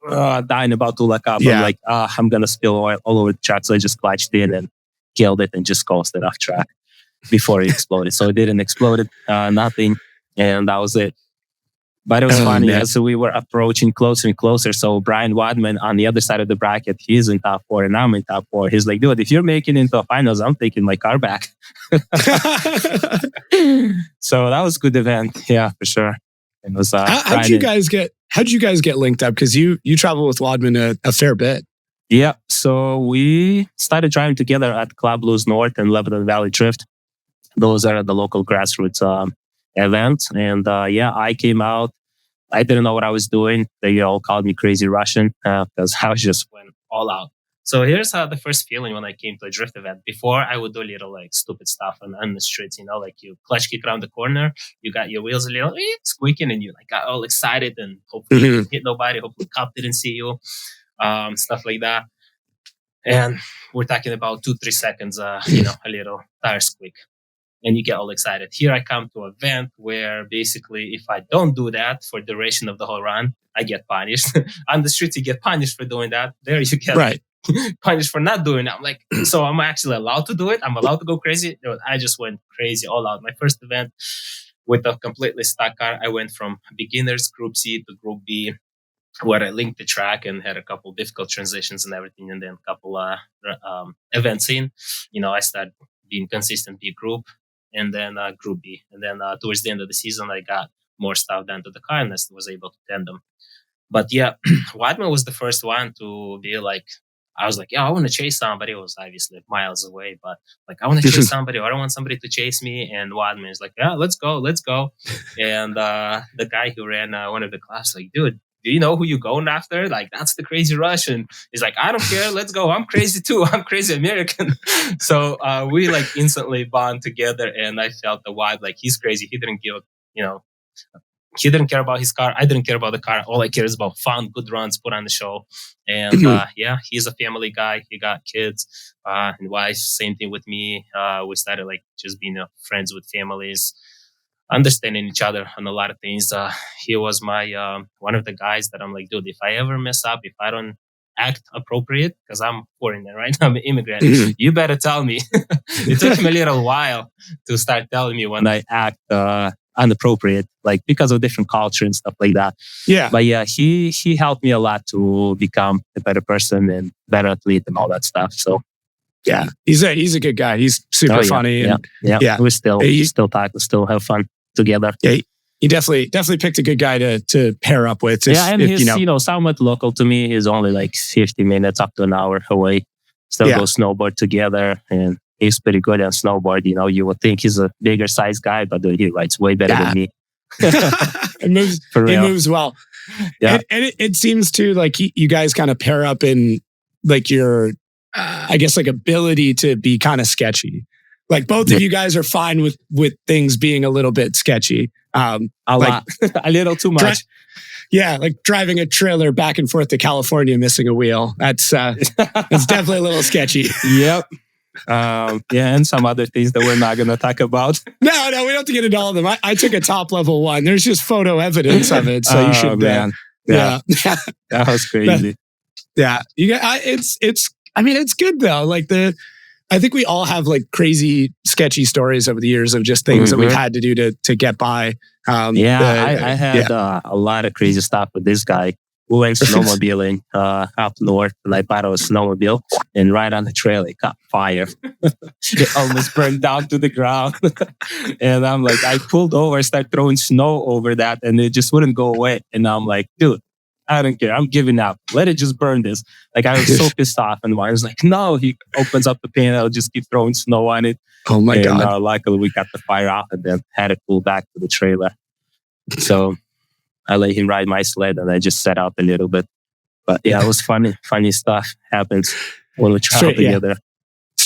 dying, about to lock up. Yeah. I'm like, I'm going to spill oil all over the track. So I just clutched in and killed it and just coasted off track before it exploded. So it didn't explode, nothing. And that was it. But it was funny as we were approaching closer and closer. So Brian Wadman on the other side of the bracket, he's in top 4 and I'm in top 4. He's like, dude, if you're making it into a finals, I'm taking my car back. So that was a good event. Yeah, for sure. It was, how'd you guys get linked up? Because you travel with Wadman a fair bit. Yeah. So we started driving together at Club Blues North and Lebanon Valley Drift. Those are the local grassroots events. And I came out. I didn't know what I was doing. They all called me crazy Russian because I was just went all out. So here's the first feeling when I came to a drift event. Before, I would do little like stupid stuff on the streets, like you clutch kick around the corner, you got your wheels a little squeaking and you like got all excited and hopefully you didn't hit nobody, hopefully the cop didn't see you, stuff like that. And we're talking about 2-3 seconds, a little tire squeak. And you get all excited. Here I come to an event where basically if I don't do that for the duration of the whole run, I get punished. On the streets, you get punished for doing that. There you get punished for not doing it. I'm like, so I'm actually allowed to do it? I'm allowed to go crazy? I just went crazy all out. My first event with a completely stuck car, I went from beginners group C to group B, where I linked the track and had a couple difficult transitions and everything. And then a couple events in, I started being consistent B group. And then Group B. And then towards the end of the season, I got more stuff done to the car and I was able to tandem. But yeah, Wadman was the first one to be like, I was like, yeah, I want to chase somebody. It was obviously miles away, but like, I want to chase somebody or I don't want somebody to chase me. And Wadman is like, yeah, let's go. And the guy who ran one of the classes, like, dude, do you know who you're going after? Like, that's the crazy Russian. He's like, I don't care. Let's go. I'm crazy too. I'm crazy American. So we like instantly bond together. And I felt the vibe, like he's crazy. He didn't give, he didn't care about his car. I didn't care about the car. All I care is about fun, good runs, put on the show. And he's a family guy. He got kids and wife. Same thing with me. We started like just being friends with families, understanding each other on a lot of things. He was my one of the guys that I'm like, dude, if I ever mess up, if I don't act appropriate, because I'm foreigner, right? I'm an immigrant. You better tell me. It took me a little while to start telling me when I act inappropriate, like because of different culture and stuff like that. Yeah. But yeah, he helped me a lot to become a better person and better athlete and all that stuff. So yeah, he's a good guy. He's super funny. Yeah. We still talk, we still have fun together. Yeah, he definitely picked a good guy to pair up with. He's somewhat local to me. He's only like 50 minutes up to an hour away. Still go snowboard together, and he's pretty good on snowboard. You would think he's a bigger size guy, but he rides way better than me. He moves well. Yeah, and it seems to like you guys kind of pair up in like your, I guess, like ability to be kind of sketchy. Like both of you guys are fine with things being a little bit sketchy. A lot, a little too much. Like driving a trailer back and forth to California, missing a wheel. That's definitely a little sketchy. Yep. And some other things that we're not going to talk about. No, we don't have to get into all of them. I took a top level one. There's just photo evidence of it, so you should. Man. Yeah. That was crazy. Yeah, it's good though. Like I think we all have like crazy, sketchy stories over the years of just things that we've had to do to get by. I had a lot of crazy stuff with this guy who went snowmobiling up north, and I bought a snowmobile, and right on the trail it caught fire. It almost burned down to the ground. And I'm like, I pulled over, started throwing snow over that, and it just wouldn't go away. And I'm like, dude, I don't care. I'm giving up. Let it just burn this. Like, I was so pissed off. And Myers like, no, he opens up the pan. I'll just keep throwing snow on it. Oh my God. Luckily, we got the fire off and then had it pull back to the trailer. So I let him ride my sled and I just set out a little bit. But yeah, it was funny. Funny stuff happens when we travel together.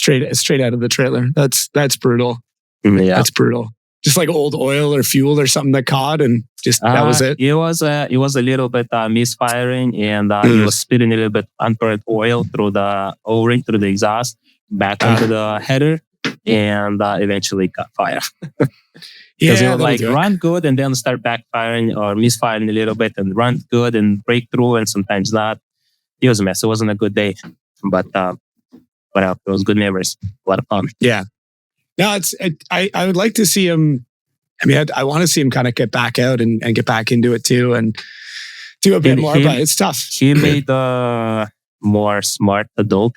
Yeah. Straight out of the trailer. That's brutal. Yeah. That's brutal. Just like old oil or fuel or something that caught and just that was it. It was a little bit misfiring and he was spitting a little bit unburned oil through the O-ring, through the exhaust, back onto the header, and eventually caught fire. Because it would like run good and then start backfiring or misfiring a little bit and run good and break through and sometimes not. It was a mess. It wasn't a good day, but it was good memories. A lot of fun. Yeah. No, I would like to see him. I mean, I want to see him kind of get back out and get back into it too and do a bit more, but it's tough. He made the more smart adult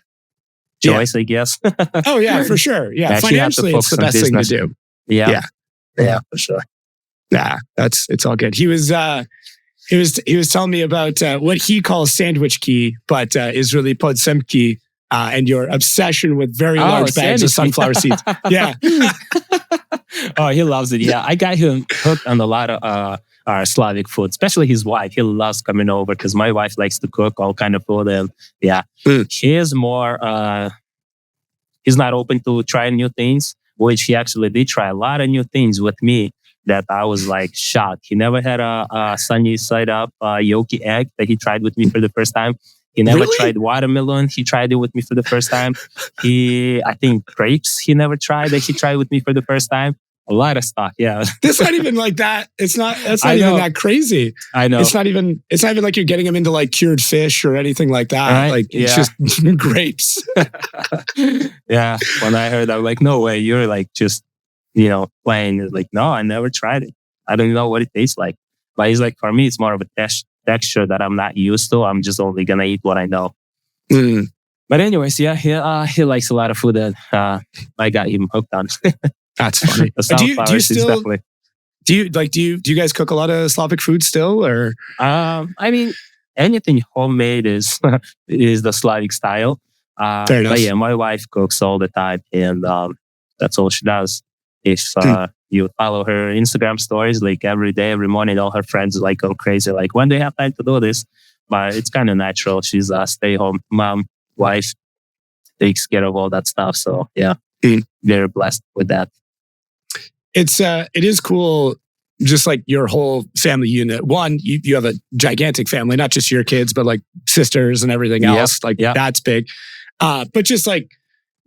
choice, I guess. Oh yeah, for sure. Yeah, financially, it's the best thing to do. Yeah, for sure. Yeah, it's all good. He was telling me about what he calls sandwich key, but is really podsemki. And your obsession with very large bags of sunflower seeds. Yeah. Oh, he loves it. Yeah. I got him hooked on a lot of our Slavic food, especially his wife. He loves coming over because my wife likes to cook all kind of food. And yeah, he's more, he's not open to trying new things, which he actually did try a lot of new things with me that I was like shocked. He never had a sunny side up yolky egg that he tried with me for the first time. He never tried watermelon. He tried it with me for the first time. I think grapes he never tried that he tried with me for the first time. A lot of stuff, yeah. That's not even like that. That's not even that crazy. I know. It's not even like you're getting him into like cured fish or anything like that. Right? Like it's just grapes. Yeah. When I heard, I was like, no way, you're like just, playing. Like, no, I never tried it. I don't know what it tastes like. But he's like, for me, it's more of a texture that I'm not used to. I'm just only gonna eat what I know. But anyways, yeah, he likes a lot of food that I got him hooked on. That's funny. Do you guys cook a lot of Slavic food still, or? I mean, anything homemade is the Slavic style. Fair enough. But yeah, my wife cooks all the time, and that's all she does. If you follow her Instagram stories, like every day, every morning, all her friends like go crazy. Like, when do you have time to do this? But it's kind of natural. She's a stay-home mom, wife, takes care of all that stuff. So yeah, very blessed with that. It is cool. Just like your whole family unit. One, you have a gigantic family, not just your kids, but like sisters and everything else. That's big. But just like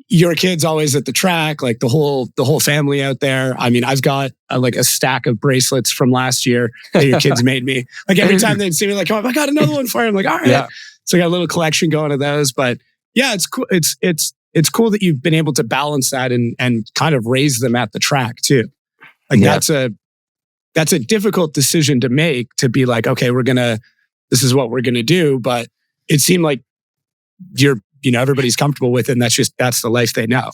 your kids always at the track, like the whole family out there. I mean, I've got like a stack of bracelets from last year that your kids made me. Like every time they'd see me, like, oh, I got another one for you. I'm like, all right. Yeah. So I got a little collection going of those. But yeah, it's cool. It's cool that you've been able to balance that and kind of raise them at the track too. Like that's a difficult decision to make, to be like, okay, this is what we're gonna do. But it seemed like everybody's comfortable with it, and that's the life they know.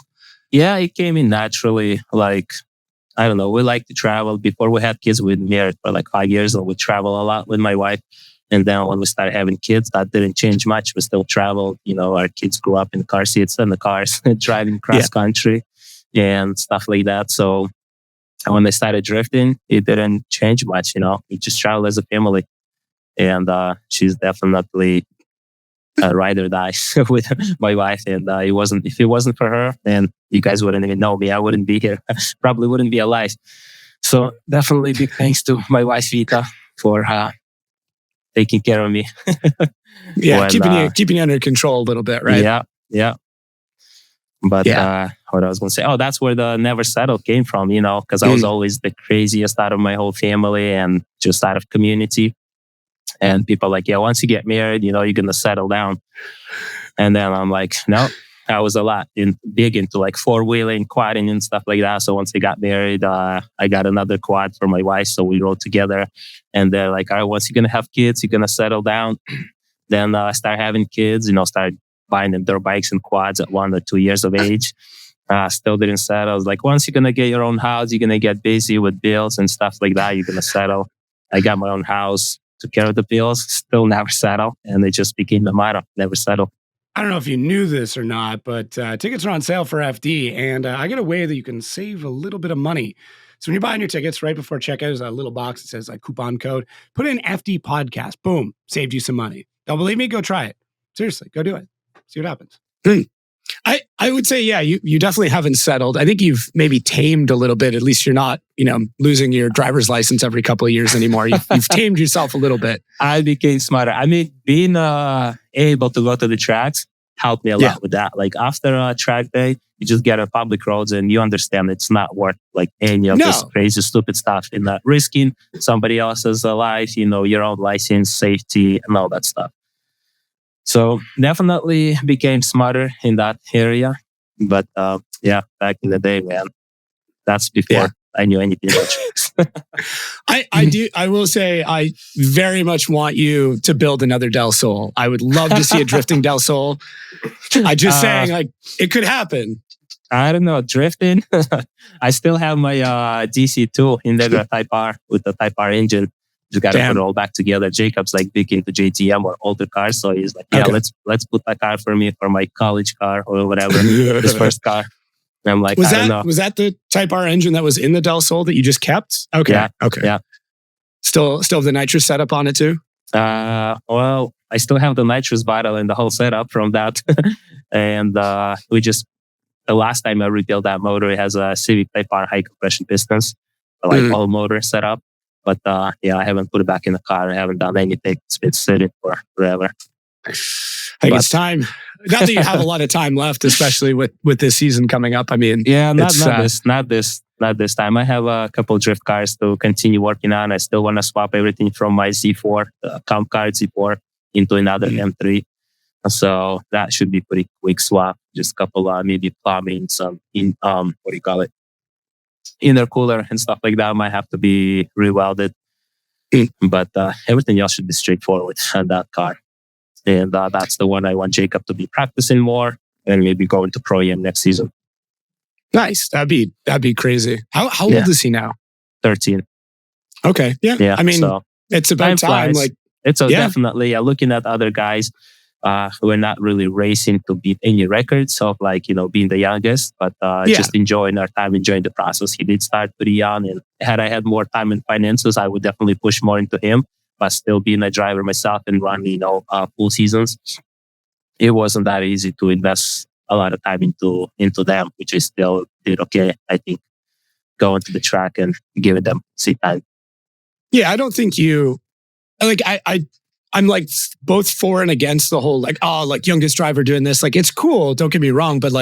Yeah, it came in naturally. Like, I don't know, we like to travel. Before we had kids, we'd been married for like 5 years, and we travel a lot with my wife. And then when we started having kids, that didn't change much. We still traveled. Our kids grew up in car seats and the cars, driving cross country and stuff like that. So when they started drifting, it didn't change much. We just travel as a family. And she's definitely a ride or die with my wife. And if it wasn't for her, then you guys wouldn't even know me. I wouldn't be here. Probably wouldn't be alive. So definitely big thanks to my wife, Vita, for taking care of me. Keeping you under control a little bit, right? Yeah. But what I was going to say, that's where the never settle came from, because I was always the craziest out of my whole family and just out of community. And people are like, once you get married, you're going to settle down. And then I'm like, no, I was a lot big into like four-wheeling, quadding and stuff like that. So once I got married, I got another quad for my wife. So we rode together. And they're like, all right, once you're going to have kids, you're going to settle down. Then I start having kids, start buying them dirt bikes and quads at 1 or 2 years of age. Still didn't settle. I was like, once you're going to get your own house, you're going to get busy with bills and stuff like that. You're going to settle. I got my own house. took care of the bills, still never settled, and it just became a motto, never settle. I don't know if you knew this or not, but tickets are on sale for FD, and I get a way that you can save a little bit of money. So when you're buying your tickets, right before checkout, there's a little box that says like coupon code. Put in FD podcast. Boom, saved you some money. Don't believe me? Go try it. Seriously, go do it. See what happens. I would say, yeah, you definitely haven't settled. I think you've maybe tamed a little bit. At least you're not, losing your driver's license every couple of years anymore. You've tamed yourself a little bit. I became smarter. I mean, being able to go to the tracks helped me a lot with that. Like after a track day, you just get on public roads and you understand it's not worth like any of this crazy, stupid stuff in risking somebody else's life, your own license, safety, and all that stuff. So definitely became smarter in that area. But back in the day, man, that's before I knew anything about tricks. I will say, I very much want you to build another Del Sol. I would love to see a drifting Del Sol. I just saying, like, it could happen. I don't know, drifting. I still have my DC2 Integra Type R with the Type R engine. Just got to put it all back together. Jacob's like big into JTM or older cars, so he's like, let's put that car for me for my college car or whatever, his first car. And I'm like, I don't know. Was that the Type R engine that was in the Del Sol that you just kept? Okay. Yeah. Okay. Yeah. Still have the nitrous setup on it too? Well, I still have the nitrous bottle and the whole setup from that. And the last time I rebuilt that motor, it has a Civic Type R high compression pistons, like all motor setup. But I haven't put it back in the car. I haven't done anything. It's been sitting for forever. I think it's time. Not that you have a lot of time left, especially with this season coming up. I mean, not this time. I have a couple drift cars to continue working on. I still want to swap everything from my Z4, comp car Z4, into another M3. So that should be pretty quick swap. Just a couple maybe plumbing, some intercooler and stuff like that might have to be rewelded. But everything else should be straightforward on that car. And that's the one I want Jacob to be practicing more and maybe going to Pro-Am next season. Nice. That'd be crazy. How old is he now? 13. Okay. Yeah. I mean, so it's about time. Like, it's definitely looking at other guys who are not really racing to beat any records of being the youngest, but just enjoying our time, enjoying the process. He did start pretty young, and had I had more time and finances, I would definitely push more into him. But still being a driver myself and running, full seasons, it wasn't that easy to invest a lot of time into them, which I still did okay. I think going to the track and giving them seat time. Yeah, I don't think you like. I'm like both for and against the whole youngest driver doing this. Like, it's cool. Don't get me wrong, but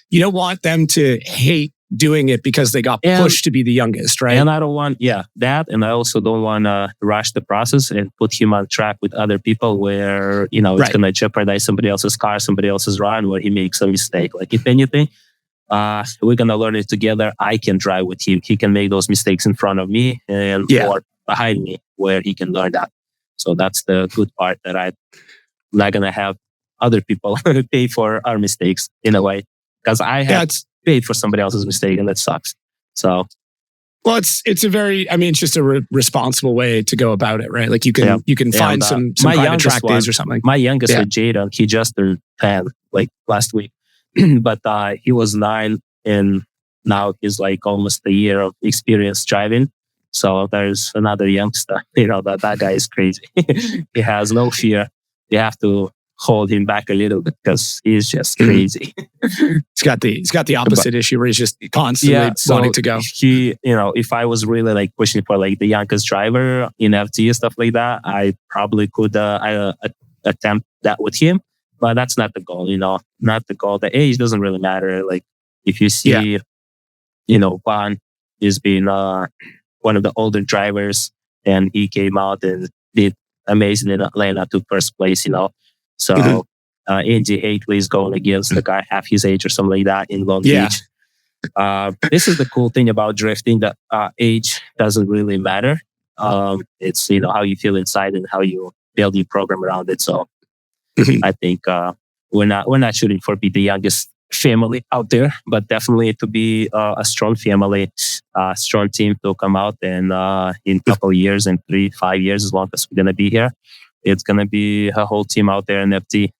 you don't want them to hate doing it because they got pushed to be the youngest, right? And I don't want, that. And I also don't want to rush the process and put him on track with other people where, it's going to jeopardize somebody else's car, somebody else's run where he makes a mistake. Like, if anything, we're going to learn it together. I can drive with him. He can make those mistakes in front of me and or behind me where he can learn that. So that's the good part, that I'm not going to have other people pay for our mistakes in a way, because I have paid for somebody else's mistake, and that sucks. So, well, it's a very, it's just a responsible way to go about it, right? Like you can find some private track days or something. My youngest with Jaden, he just turned 10 like last week, but he was 9, and now he's like almost a year of experience driving. So there's another youngster, that guy is crazy. He has no fear. You have to hold him back a little bit because he's just crazy. He's got the opposite issue where he's just constantly wanting to go. He, if I was really like pushing for like the youngest driver in FT and stuff like that, I probably could attempt that with him. But that's not the goal, not the goal. The age doesn't really matter. Like if you see, Juan is being one of the older drivers, and he came out and did amazing in Atlanta, took first place, So Andy Haitley is going against the guy half his age or something like that in Long Beach. This is the cool thing about drifting, that age doesn't really matter. It's, how you feel inside and how you build your program around it. So I think we're not shooting for be the youngest family out there, but definitely to be a strong family, strong team to come out and in a couple of years, in 3-5 years, as long as we're going to be here, it's going to be a whole team out there in FT.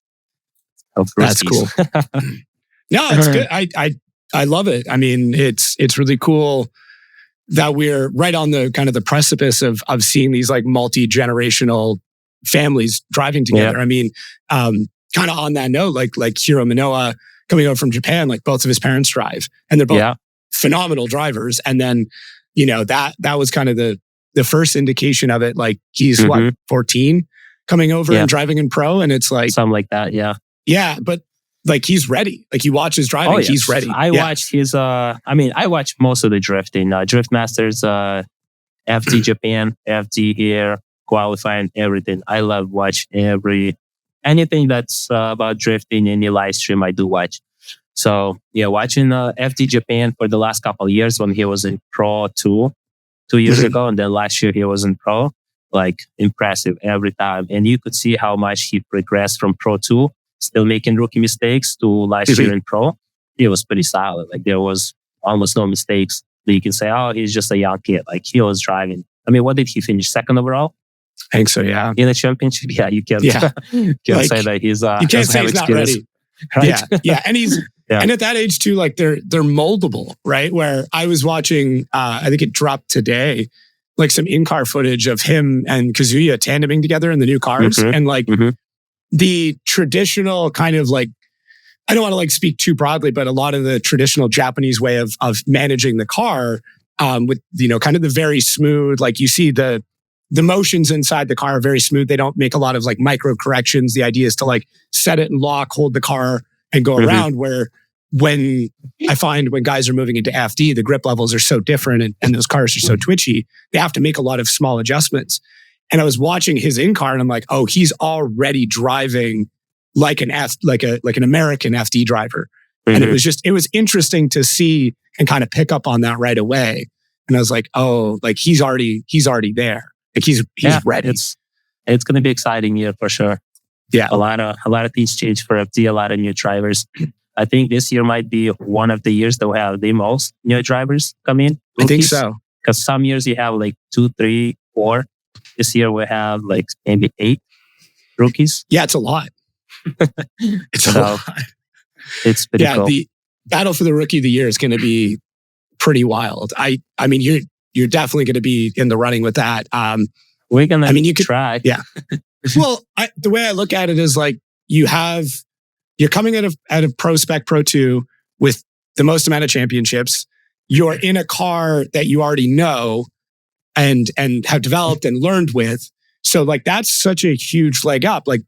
That's cool. No, it's good. I love it. I mean, it's really cool that we're right on the kind of the precipice of seeing these like multi-generational families driving together. I mean, kind of on that note, like Hiro Minoa coming over from Japan, like both of his parents drive, and they're both phenomenal drivers. And then, that was kind of the first indication of it. Like he's 14 coming over and driving in pro, and it's like something like that. Yeah, but like he's ready. Like you watch his driving, he's ready. I watched his. I watched most of the drifting, Drift Masters, FT Japan, FT here, qualifying, everything. I love watch anything that's about drifting, any live stream I do watch. So watching FT Japan for the last couple of years when he was in Pro 2 years ago, and then last year he was in Pro. Like impressive every time, and you could see how much he progressed from Pro 2. Still making rookie mistakes to last year in pro. It was pretty solid. Like there was almost no mistakes that you can say, oh, he's just a young kid. Like he was driving. I mean, what did he finish? Second overall? I think so, yeah. In the championship? Yeah, you can't, can't say that he's you can't say he's not ready. Right? Yeah. And he's and at that age too, like they're moldable, right? Where I was watching, I think it dropped today, like some in-car footage of him and Kazuya tandeming together in the new cars. And like the traditional kind of like, I don't want to like speak too broadly, but a lot of the traditional Japanese way of managing the car, with, kind of the very smooth, like you see the motions inside the car are very smooth. They don't make a lot of like micro corrections. The idea is to like set it and lock, hold the car and go around, where when I find when guys are moving into FD, the grip levels are so different and those cars are so twitchy, they have to make a lot of small adjustments. And I was watching his in-car and I'm like, oh, he's already driving like an American FD driver. And it was interesting to see and kind of pick up on that right away. And I was like, oh, like he's already there. Like he's ready. It's going to be exciting year for sure. Yeah. A lot of things change for FD, a lot of new drivers. I think this year might be one of the years that will have the most new drivers come in. Rookies. I think so. Because some years you have like 2, 3, 4. This year we have like maybe 8 rookies. Yeah, it's a lot. It's a lot. It's pretty cool. The battle for the rookie of the year is going to be pretty wild. I mean, you're definitely going to be in the running with that. We're gonna. I mean, you could try. Yeah. Well, the way I look at it is like you're coming out of Pro Spec Pro 2 with the most amount of championships. You're in a car that you already know and have developed and learned with. So like that's such a huge leg up. Like,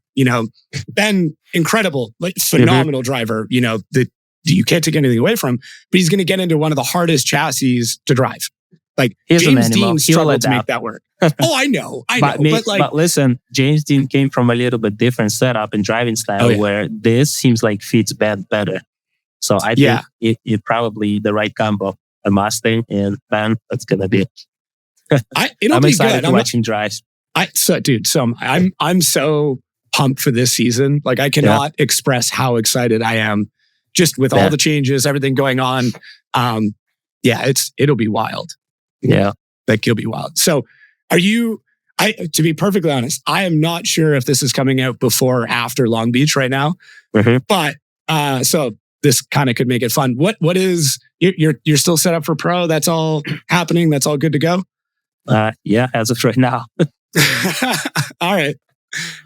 Ben, incredible, like phenomenal driver, that you can't take anything away from, but he's going to get into one of the hardest chassis to drive. Like James Dean struggled to make that work. Oh, I know. But listen, James Dean came from a little bit different setup and driving style where this seems like fits Ben better. So I think it probably the right combo. A Mustang and Ben, that's going to be it. I'm excited to watch him drive. I'm so pumped for this season. Like I cannot express how excited I am just with all the changes, everything going on. It'll be wild. Yeah. Like it'll be wild. So to be perfectly honest, I am not sure if this is coming out before or after Long Beach right now. But so this kind of could make it fun. What is you're still set up for pro? That's all happening. That's all good to go. Yeah, as of right now. All right.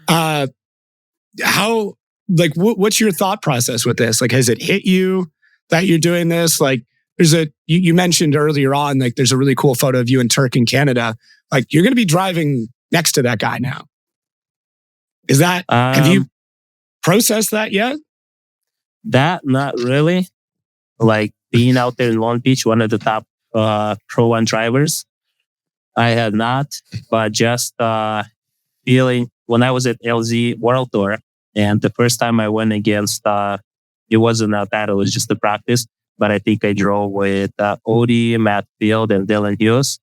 How what's your thought process with this? Like, has it hit you that you're doing this? Like, you mentioned earlier on, like, there's a really cool photo of you in Turk in Canada. Like, you're going to be driving next to that guy now. Is that have you processed that yet? That not really. Like being out there in Long Beach, one of the top Pro 1 drivers. I had not, but just feeling when I was at LZ World Tour, and the first time I went against, it wasn't a battle, it was just a practice. But I think I drove with Odie, Matt Field, and Dylan Hughes,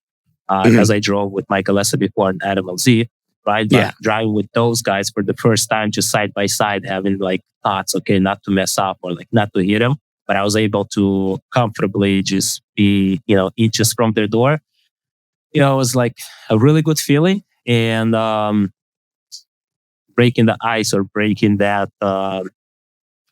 because I drove with Michael Essa before and Adam LZ. right? But driving with those guys for the first time, just side by side, having like thoughts, okay, not to mess up or like not to hit them. But I was able to comfortably just be, inches from their door. It was like a really good feeling. And breaking the ice or breaking that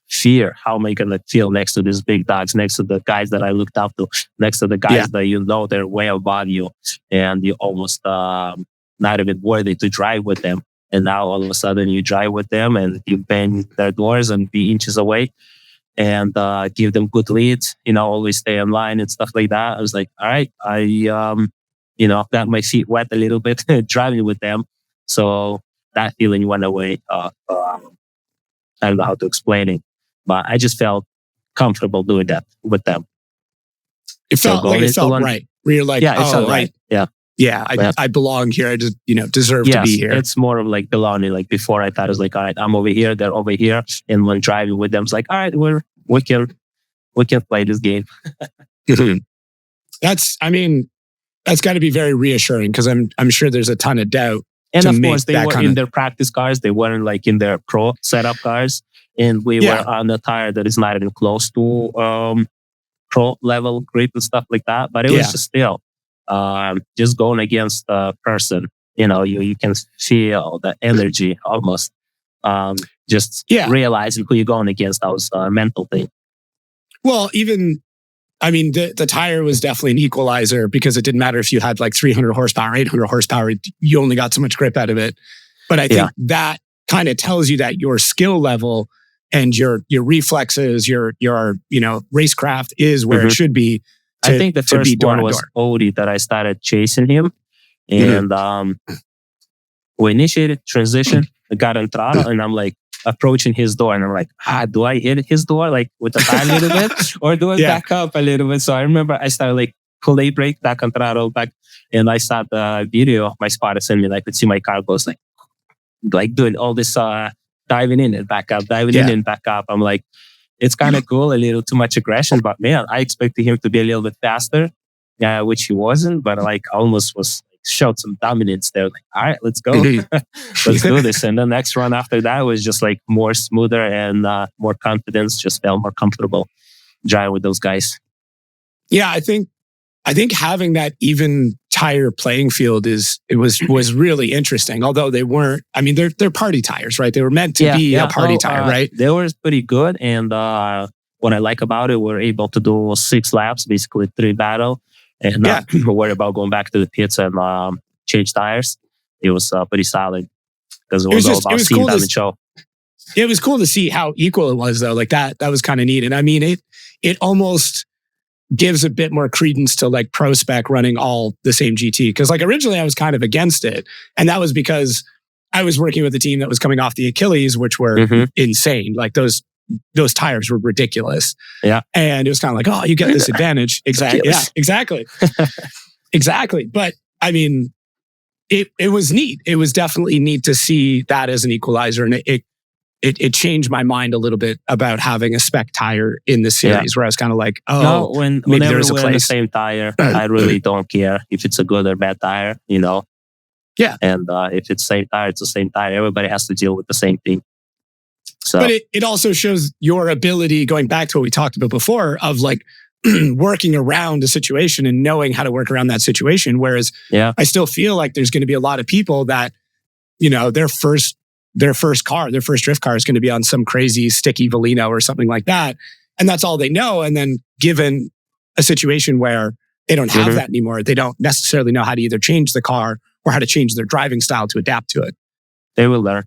fear. How am I going to feel next to these big dogs, next to the guys that I looked up to, next to the guys that they're way above you, and you almost not even worthy to drive with them. And now all of a sudden you drive with them and you bang their doors and be inches away and give them good leads, always stay in line and stuff like that. I was like, all right, I got my feet wet a little bit driving with them. So that feeling went away. I don't know how to explain it, but I just felt comfortable doing that with them. It felt right. Where you're like, it felt right. Yeah, I belong here. I just, deserve to be here. It's more of like belonging. Like before I thought it was like, all right, I'm over here, they're over here. And when driving with them, it's like, all right, we can play this game. That's got to be very reassuring because I'm sure there's a ton of doubt. And of course, they were in their practice cars. They weren't like in their pro setup cars. And we were on a tire that is not even close to pro level grip and stuff like that. But it was just still just going against a person. You can feel the energy almost. Realizing who you're going against. That was a mental thing. Well, the tire was definitely an equalizer because it didn't matter if you had like 300 horsepower, 800 horsepower, you only got so much grip out of it. But I think that kind of tells you that your skill level and your reflexes, your racecraft is where it should be. I think the first one was Odie that I started chasing him. And we initiated transition, I got on throttle, and I'm like, approaching his door, and I'm like, do I hit his door like with the tire a little bit, or do I back up a little bit? So I remember I started like pull a brake, back on throttle, back, and I saw the video of my spotter send me, and I could see my car goes like doing all this diving in and back up, diving in and back up. I'm like, it's kind of cool, a little too much aggression, but man, I expected him to be a little bit faster, which he wasn't, but like almost was. Showed some dominance there. Like, all right, let's go. Let's do this. And the next run after that was just like more smoother and more confidence. Just felt more comfortable driving with those guys. Yeah, I think having that even tire playing field was really interesting. Although they weren't. They're party tires, right? They were meant to be a party tire, right? They were pretty good. And what I like about it, we're able to do 6 laps, basically 3 battle. And not worry about going back to the pits and change tires. It was pretty solid because it was all about seeing them and show. It was cool to see how equal it was, though. Like that was kind of neat. And it almost gives a bit more credence to like pro spec running all the same GT. Because like originally I was kind of against it, and that was because I was working with a team that was coming off the Achilles, which were insane. Like those tires were ridiculous. Yeah. And it was kind of like, oh, you get this advantage. Exactly. Yeah, exactly. Exactly. But it was neat. It was definitely neat to see that as an equalizer. And it changed my mind a little bit about having a spec tire in the series where I was kind of like, maybe there's a place. We're in the same tire, I really don't care if it's a good or bad tire, Yeah. And if it's the same tire, it's the same tire. Everybody has to deal with the same thing. So. But it also shows your ability, going back to what we talked about before, of like working around a situation and knowing how to work around that situation. Whereas I still feel like there's going to be a lot of people that, their first drift car is going to be on some crazy sticky Volino or something like that. And that's all they know. And then given a situation where they don't have that anymore, they don't necessarily know how to either change the car or how to change their driving style to adapt to it. They will learn.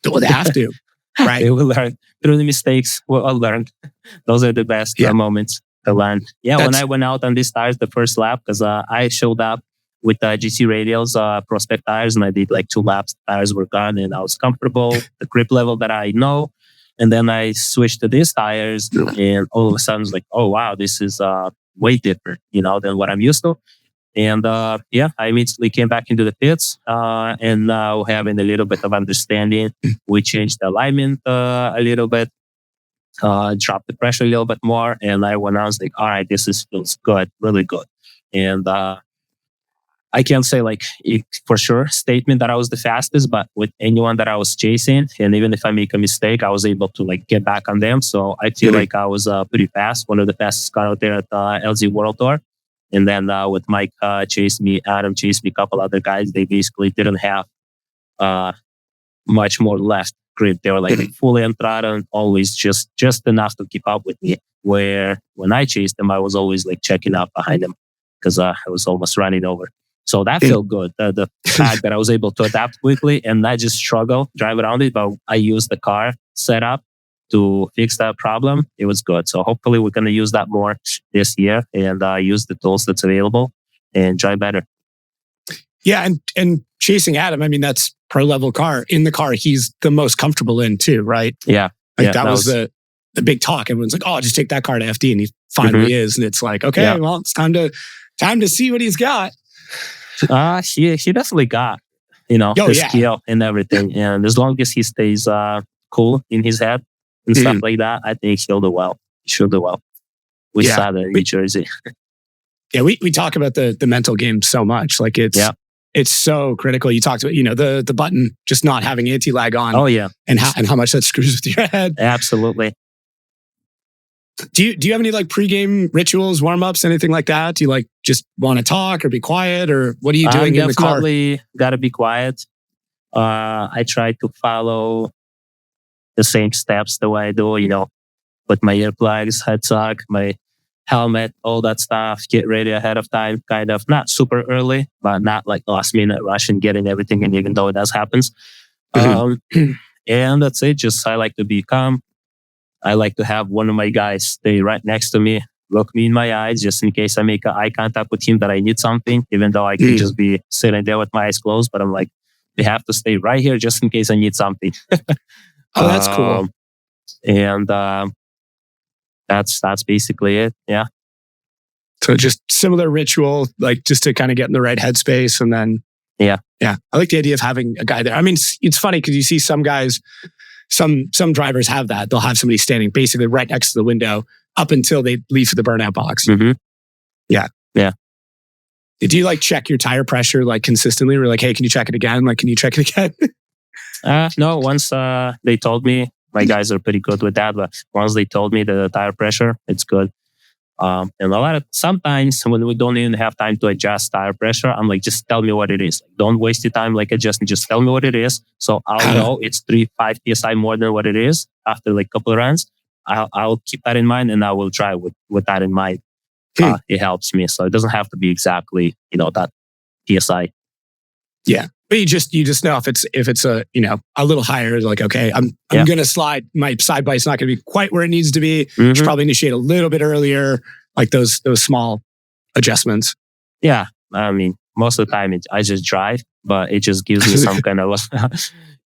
Well, they have to. Right. They will learn through the mistakes. We'll all learn. Those are the best moments to learn. Yeah, when I went out on these tires the first lap, because I showed up with GC radials, prospect tires, and I did like 2 laps. The tires were gone, and I was comfortable. The grip level that I know, and then I switched to these tires, and all of a sudden, it's like, oh wow, this is way different, than what I'm used to. And I immediately came back into the pits, and now having a little bit of understanding, we changed the alignment a little bit, dropped the pressure a little bit more, and I went out, I was like, all right, feels good, really good. And I can't say like for sure statement that I was the fastest, but with anyone that I was chasing, and even if I make a mistake, I was able to like get back on them. So I feel like I was pretty fast, one of the fastest car out there at LZ World Tour. And then with Mike chased me, Adam chased me, a couple other guys. They basically didn't have much more left grip. They were like fully on throttle and always just enough to keep up with me. Where when I chased them, I was always like checking out behind them because I was almost running over. So that felt good. The fact that I was able to adapt quickly and not just struggle, drive around it, but I used the car setup to fix that problem. It was good. So hopefully we're going to use that more this year and use the tools that's available and drive better. Yeah. And chasing Adam, I mean, that's pro level car. In the car he's the most comfortable in too, right? Yeah. Like that was the big talk. Everyone's like, oh, just take that car to FD. And he finally is. And it's like, okay, well, it's time to see what he's got. He definitely got, the skill and everything. And as long as he stays cool in his head and stuff like that, I think he'll do well. He'll do well. We saw that in New Jersey. Yeah, we talk about the mental game so much. Like it's so critical. You talked about, the button just not having anti-lag on. Oh yeah. And how much that screws with your head. Absolutely. Do you have any like pregame rituals, warm-ups, anything like that? Do you like just want to talk or be quiet, or what are you doing in the car? Definitely gotta be quiet. I try to follow the same steps the way I do, with my earplugs, head sock, my helmet, all that stuff, get ready ahead of time, kind of not super early, but not like last minute rush and getting everything. And even though it does happens. And that's it. Just, I like to be calm. I like to have one of my guys stay right next to me, look me in my eyes, just in case I make eye contact with him that I need something, even though I can just be sitting there with my eyes closed. But I'm like, they have to stay right here just in case I need something. Oh, that's cool. And that's basically it. Yeah. So just similar ritual, like just to kind of get in the right headspace. And then, yeah. I like the idea of having a guy there. I mean, it's funny because you see some guys, some drivers have that. They'll have somebody standing basically right next to the window up until they leave for the burnout box. Yeah. Did you like check your tire pressure like consistently? Or like, hey, can you check it again? Like, can you check it again? No, once they told me, my guys are pretty good with that, but once they told me the tire pressure, it's good. And sometimes when we don't even have time to adjust tire pressure, I'm like, just tell me what it is. Like, don't waste your time like adjusting. Just tell me what it is. So I'll know it's 3-5 PSI more than what it is after like a couple of runs. I'll keep that in mind and I will try with that in mind. It helps me. So it doesn't have to be exactly, that PSI. Yeah. But you just know if it's a little higher, like, okay, I'm going to slide. My side bite's not going to be quite where it needs to be. Should probably initiate a little bit earlier, like those small adjustments. Yeah. I mean, most of the time I just drive, but it just gives me some kind of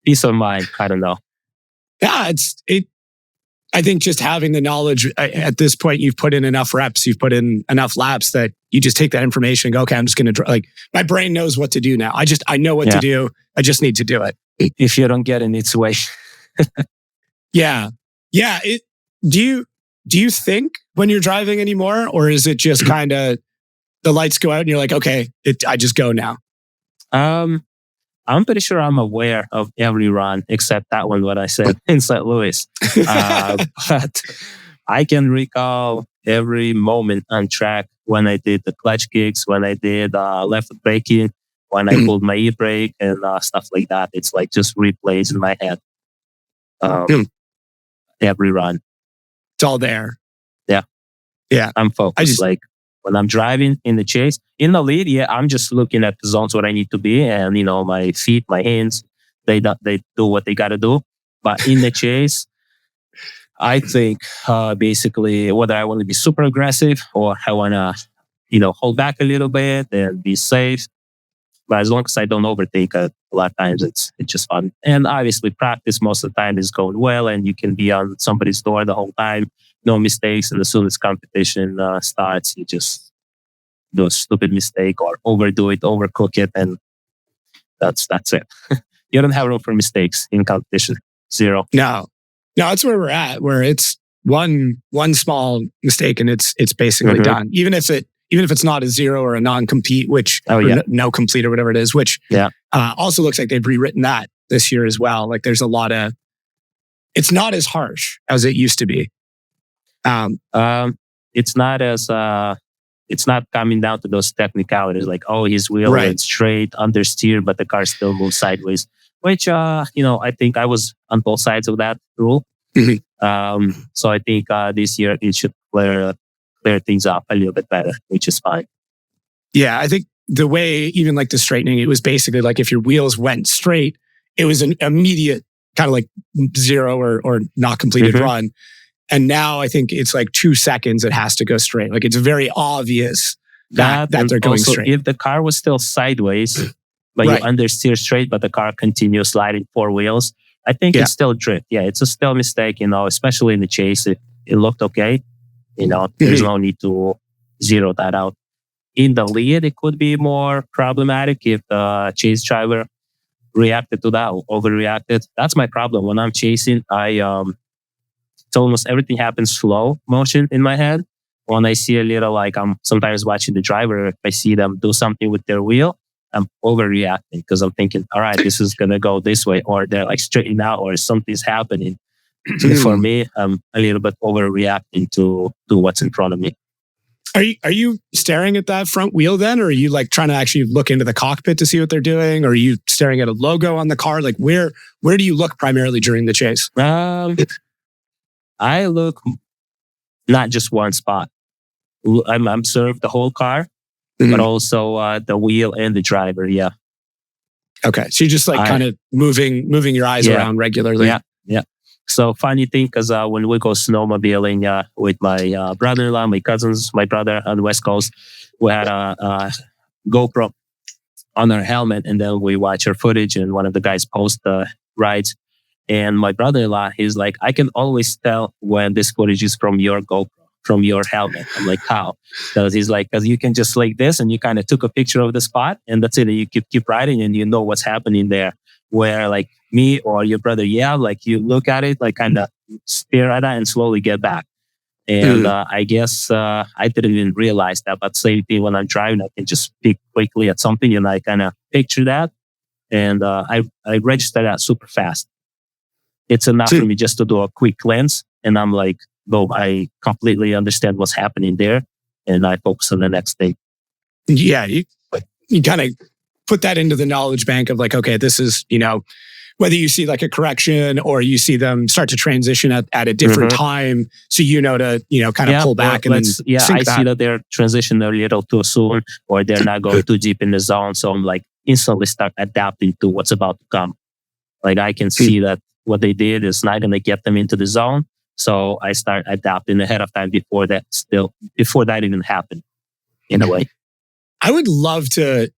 peace of mind. I don't know. Yeah. I think just having the knowledge at this point, you've put in enough reps, you've put in enough laps that you just take that information and go, okay, I'm just going to like, my brain knows what to do now. I know what to do. I just need to do it. If you don't get in its way. Yeah. Do you think when you're driving anymore, or is it just kind of the lights go out and you're like, okay, I just go now? I'm pretty sure I'm aware of every run except that one, what I said in St. Louis. But I can recall every moment on track when I did the clutch kicks, when I did left foot braking, when I pulled my e-brake and stuff like that. It's like just replays in my head. Every run. It's all there. Yeah. I'm focused. Like when I'm driving in the chase, in the lead, I'm just looking at the zones where I need to be. And, my feet, my hands, they do what they got to do. But in the chase, I think basically whether I want to be super aggressive or I want to, hold back a little bit and be safe. But as long as I don't overtake a lot of times, it's just fun. And obviously practice most of the time is going well and you can be on somebody's door the whole time. No mistakes. And as soon as competition starts, you just do a stupid mistake or overdo it, overcook it. And that's it. You don't have room for mistakes in competition. Zero. No, that's where we're at, where it's one small mistake and it's basically done. Even if even if it's not a zero or a non-compete, which no complete or whatever it is, which also looks like they've rewritten that this year as well. Like there's a lot of, it's not as harsh as it used to be. It's not as it's not coming down to those technicalities like, oh, his wheel went straight understeer, but the car still moves sideways. Which I think I was on both sides of that rule. So I think this year it should clear things up a little bit better, which is fine. Yeah, I think the way even like the straightening, it was basically like if your wheels went straight, it was an immediate kind of like zero or not completed run. And now I think it's like 2 seconds it has to go straight. Like it's very obvious that they're going straight. If the car was still sideways, but you understeer straight, but the car continues sliding 4 wheels, I think it's still drift. Yeah, it's a still mistake, especially in the chase. It looked okay. There's no need to zero that out. In the lead, it could be more problematic if the chase driver reacted to that, overreacted. That's my problem. When I'm chasing, it's almost everything happens slow motion in my head. When I see a little, like I'm sometimes watching the driver, if I see them do something with their wheel, I'm overreacting because I'm thinking, all right, this is going to go this way, or they're like straightening out, or something's happening. For me, I'm a little bit overreacting to what's in front of me. Are you staring at that front wheel then, or are you like trying to actually look into the cockpit to see what they're doing? Or are you staring at a logo on the car? Like where do you look primarily during the chase? I look not just one spot. I'm observed the whole car, but also the wheel and the driver. Yeah. Okay, so you're just like kind of moving your eyes around regularly. Yeah. So funny thing, because when we go snowmobiling with my brother-in-law, my cousins, my brother on the West Coast, we had a GoPro on our helmet, and then we watch our footage, and one of the guys post the rides. And my brother-in-law, he's like, I can always tell when this footage is from your GoPro, from your helmet. I'm like, how? Because he's like, because you can just like this, and you kind of took a picture of the spot, and that's it. And you keep riding, and you know what's happening there. Where like me or your brother, like you look at it, like kind of stare at that and slowly get back. And I guess I didn't even realize that. But same thing when I'm driving, I can just pick quickly at something, and I kind of picture that, and I register that super fast. It's enough for me just to do a quick glance, and I'm like, no, I completely understand what's happening there, and I focus on the next thing. Yeah, you kind of put that into the knowledge bank of like, okay, this is, whether you see like a correction or you see them start to transition at a different time, so to kind of pull back and then I see that they're transitioning a little too soon, or they're not going too deep in the zone, so I'm like instantly start adapting to what's about to come. Like I can see that what they did is not going to get them into the zone, so I start adapting ahead of time before that even happened. In a way, I would love to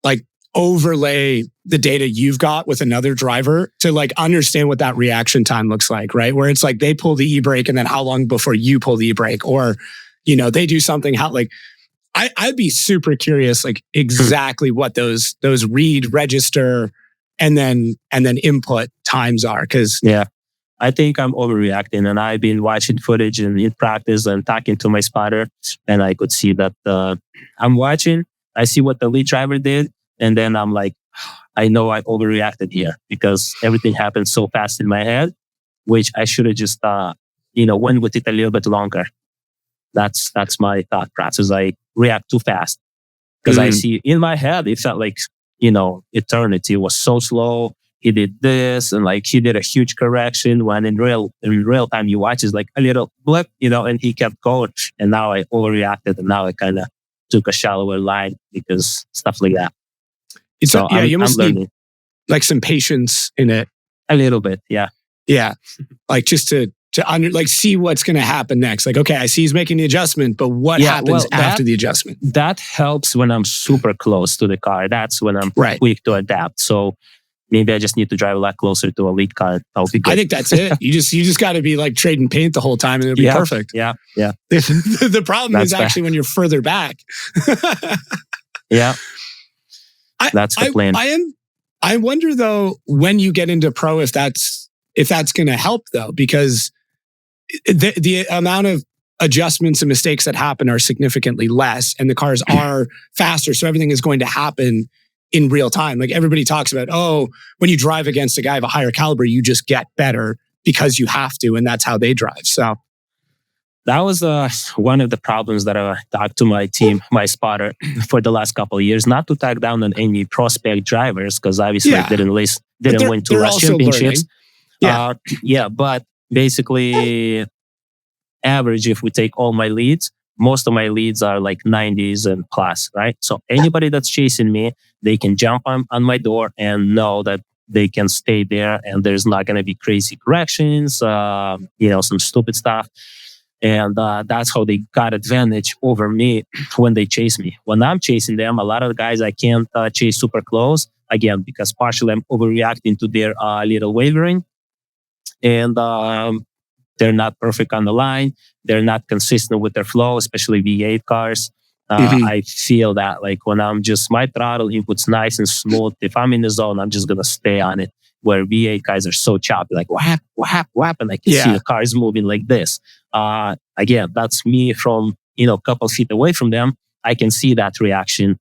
like overlay the data you've got with another driver to like understand what that reaction time looks like, right? Where it's like they pull the e-brake and then how long before you pull the e-brake, or they do something how like I'd be super curious like exactly what those read, register, and then input times are, because I think I'm overreacting, and I've been watching footage and in practice and talking to my spotter, and I could see that I'm watching. I see what the lead driver did, and then I'm like, I know I overreacted here because everything happened so fast in my head, which I should have just went with it a little bit longer. That's my thought process. I react too fast because I see in my head it felt like eternity. It was so slow. He did this, and like he did a huge correction. When in real time you watch, it's like a little blip, and he kept going. And now I overreacted, and now I kind of took a shallower line because stuff like that. You must need like some patience in it. A little bit, yeah. Yeah, like just to see what's going to happen next. Like, okay, I see he's making the adjustment, but what happens after the adjustment? That helps when I'm super close to the car. That's when I'm quick to adapt. So maybe I just need to drive a lot closer to a lead car. That'll be good. I think that's it. You just got to be like trading paint the whole time, and it'll be perfect. Yeah. The problem is actually when you're further back. Yeah. That's the plan. I wonder though, when you get into pro, if that's going to help though, because the amount of adjustments and mistakes that happen are significantly less, and the cars are faster. So everything is going to happen in real time. Like everybody talks about, oh, when you drive against a guy of a higher caliber, you just get better because you have to, and that's how they drive. So that was one of the problems that I talked to my team, my spotter, for the last couple of years, not to tag down on any prospect drivers, because obviously didn't win two race championships. But basically, average, if we take all my leads, most of my leads are like 90s and plus, right? So anybody that's chasing me, they can jump on my door and know that they can stay there, and there's not going to be crazy corrections, some stupid stuff. And that's how they got advantage over me when they chase me. When I'm chasing them, a lot of the guys I can't chase super close, again, because partially I'm overreacting to their little wavering. And they're not perfect on the line. They're not consistent with their flow, especially V8 cars. I feel that like when I'm just, my throttle input's nice and smooth. If I'm in the zone, I'm just going to stay on it. Where V8 guys are so choppy, like whap, whap, whap, and I can see the cars moving like this. Again, that's me from, a couple feet away from them. I can see that reaction.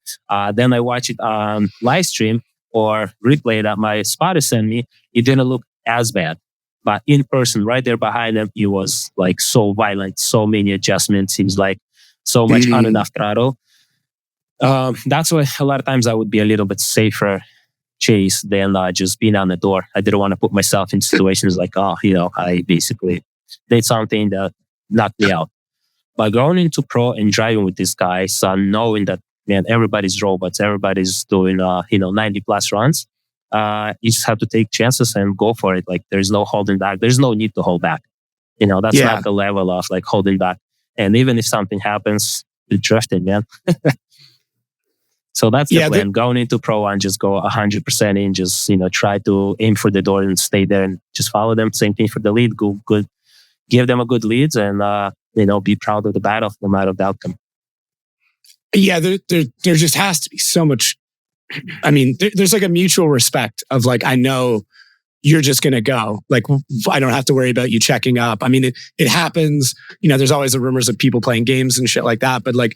Then I watch it on live stream or replay that my spotter sent me. It didn't look as bad. But in person, right there behind them, it was like so violent, so many adjustments. Seems like so much on enough throttle. That's why a lot of times I would be a little bit safer chase than just being on the door. I didn't want to put myself in situations like, I basically did something that knocked me out. But going into pro and driving with these guys, knowing that, man, everybody's robots, everybody's doing, 90 plus runs. You just have to take chances and go for it. Like there's no holding back. There's no need to hold back. That's not the level of like holding back. And even if something happens, you're drifting, man. So that's the plan. Going into pro and just go 100% in, just, try to aim for the door and stay there and just follow them. Same thing for the lead. Go good. Give them a good leads and, be proud of the battle no matter the outcome. Yeah, there just has to be so much. I mean, there's like a mutual respect of like, I know you're just going to go. Like, I don't have to worry about you checking up. I mean, it happens. There's always the rumors of people playing games and shit like that. But like